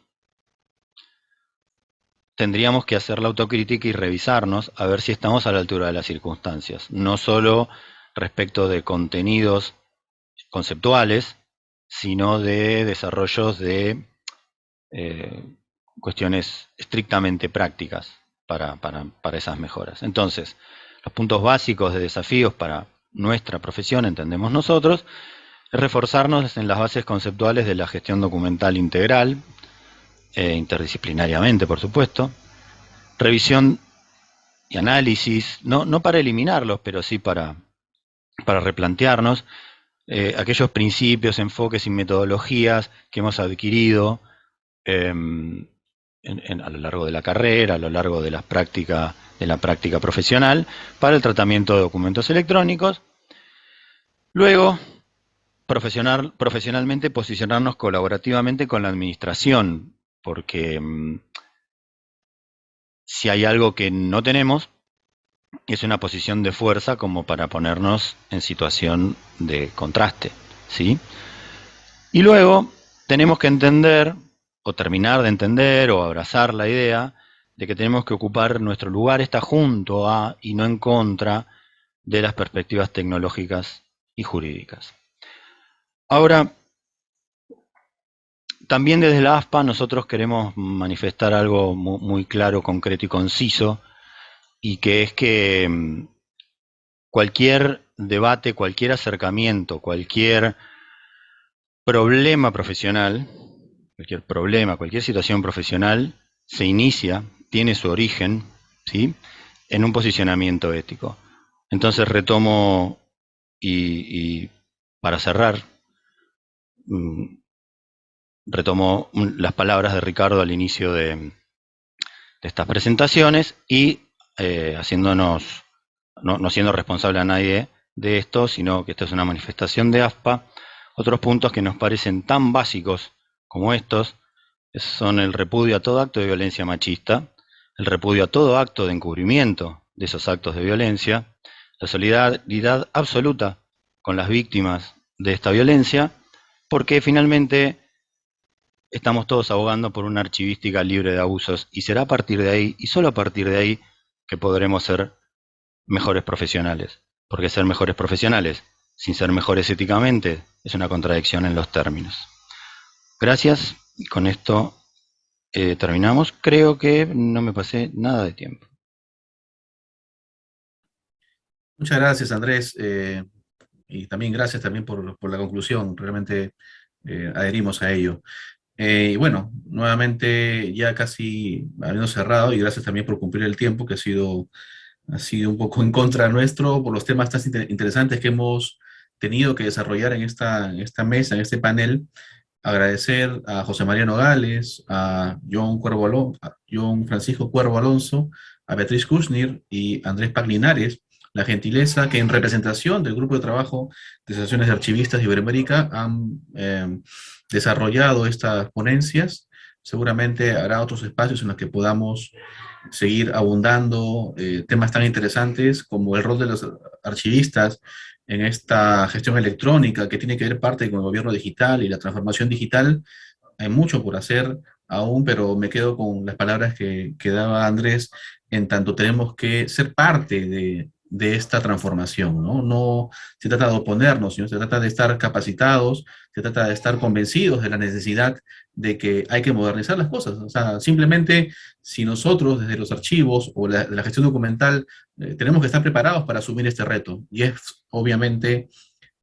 tendríamos que hacer la autocrítica y revisarnos a ver si estamos a la altura de las circunstancias, no solo respecto de contenidos conceptuales, sino de desarrollos de cuestiones estrictamente prácticas para esas mejoras. Entonces, los puntos básicos de desafíos para nuestra profesión, entendemos nosotros, es reforzarnos en las bases conceptuales de la gestión documental integral, interdisciplinariamente, por supuesto, revisión y análisis, no para eliminarlos, pero sí para replantearnos aquellos principios, enfoques y metodologías que hemos adquirido a lo largo de la carrera, a lo largo de la práctica profesional, para el tratamiento de documentos electrónicos. Luego, profesionalmente posicionarnos colaborativamente con la administración, porque si hay algo que no tenemos, es una posición de fuerza como para ponernos en situación de contraste, ¿sí? Y luego tenemos que entender, o terminar de entender, o abrazar la idea de que tenemos que ocupar nuestro lugar, está junto a y no en contra de las perspectivas tecnológicas y jurídicas. Ahora, también desde la AFPA nosotros queremos manifestar algo muy claro, concreto y conciso, y que es que cualquier debate, cualquier acercamiento, cualquier problema profesional, cualquier situación profesional, se inicia, tiene su origen, ¿sí?, en un posicionamiento ético. Entonces retomo, y para cerrar, retomo las palabras de Ricardo al inicio de estas presentaciones y haciéndonos, no siendo responsable a nadie de esto, sino que esta es una manifestación de AFPA. Otros puntos que nos parecen tan básicos como estos son el repudio a todo acto de violencia machista, el repudio a todo acto de encubrimiento de esos actos de violencia, la solidaridad absoluta con las víctimas de esta violencia, porque finalmente estamos todos abogando por una archivística libre de abusos, y será a partir de ahí, y solo a partir de ahí, que podremos ser mejores profesionales. Porque ser mejores profesionales sin ser mejores éticamente es una contradicción en los términos. Gracias, y con esto terminamos. Creo que no me pasé nada de tiempo. Muchas gracias, Andrés, y también gracias también por la conclusión. Realmente adherimos a ello. Y bueno, nuevamente ya casi habiendo cerrado, y gracias también por cumplir el tiempo, que ha sido un poco en contra nuestro por los temas tan interesantes que hemos tenido que desarrollar en esta mesa, en este panel. Agradecer a José María Nogales, a John Francisco Cuervo Alonso, a Beatriz Kushnir y Andrés Paglinares la gentileza que en representación del Grupo de Trabajo de Asociaciones de Archivistas de Iberoamérica han desarrollado estas ponencias. Seguramente habrá otros espacios en los que podamos seguir abundando temas tan interesantes como el rol de los archivistas en esta gestión electrónica que tiene que ver parte con el gobierno digital y la transformación digital. Hay mucho por hacer aún, pero me quedo con las palabras que daba Andrés, en tanto tenemos que ser parte de esta transformación, ¿no? No se trata de oponernos, sino se trata de estar capacitados, se trata de estar convencidos de la necesidad de que hay que modernizar las cosas. O sea, simplemente si nosotros desde los archivos o de la gestión documental tenemos que estar preparados para asumir este reto. Y es obviamente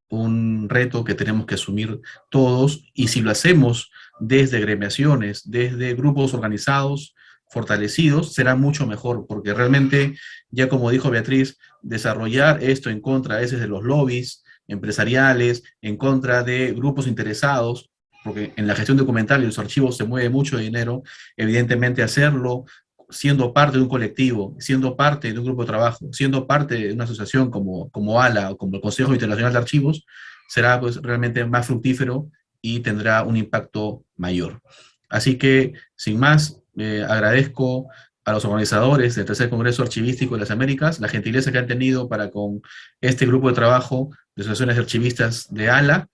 un reto que tenemos que asumir todos, y si lo hacemos desde gremiaciones, desde grupos organizados, fortalecidos, será mucho mejor, porque realmente, ya como dijo Beatriz, desarrollar esto en contra a veces de los lobbies empresariales, en contra de grupos interesados, porque en la gestión documental y los archivos se mueve mucho dinero, evidentemente hacerlo siendo parte de un colectivo, siendo parte de un grupo de trabajo, siendo parte de una asociación como ALA o como el Consejo Internacional de Archivos, será pues realmente más fructífero y tendrá un impacto mayor. Así que, sin más, agradezco a los organizadores del Tercer Congreso Archivístico de las Américas la gentileza que han tenido para con este grupo de trabajo de asociaciones de archivistas de ALA,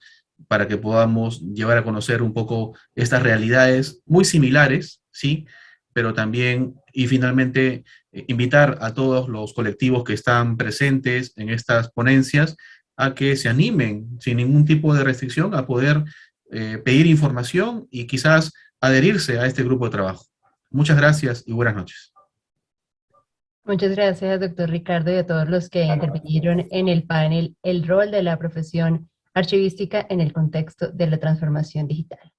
para que podamos llevar a conocer un poco estas realidades muy similares, ¿sí? Pero también, y finalmente, invitar a todos los colectivos que están presentes en estas ponencias a que se animen sin ningún tipo de restricción a poder pedir información y quizás adherirse a este grupo de trabajo. Muchas gracias y buenas noches. Muchas gracias, doctor Ricardo, y a todos los que intervinieron en el panel El rol de la profesión archivística en el contexto de la transformación digital.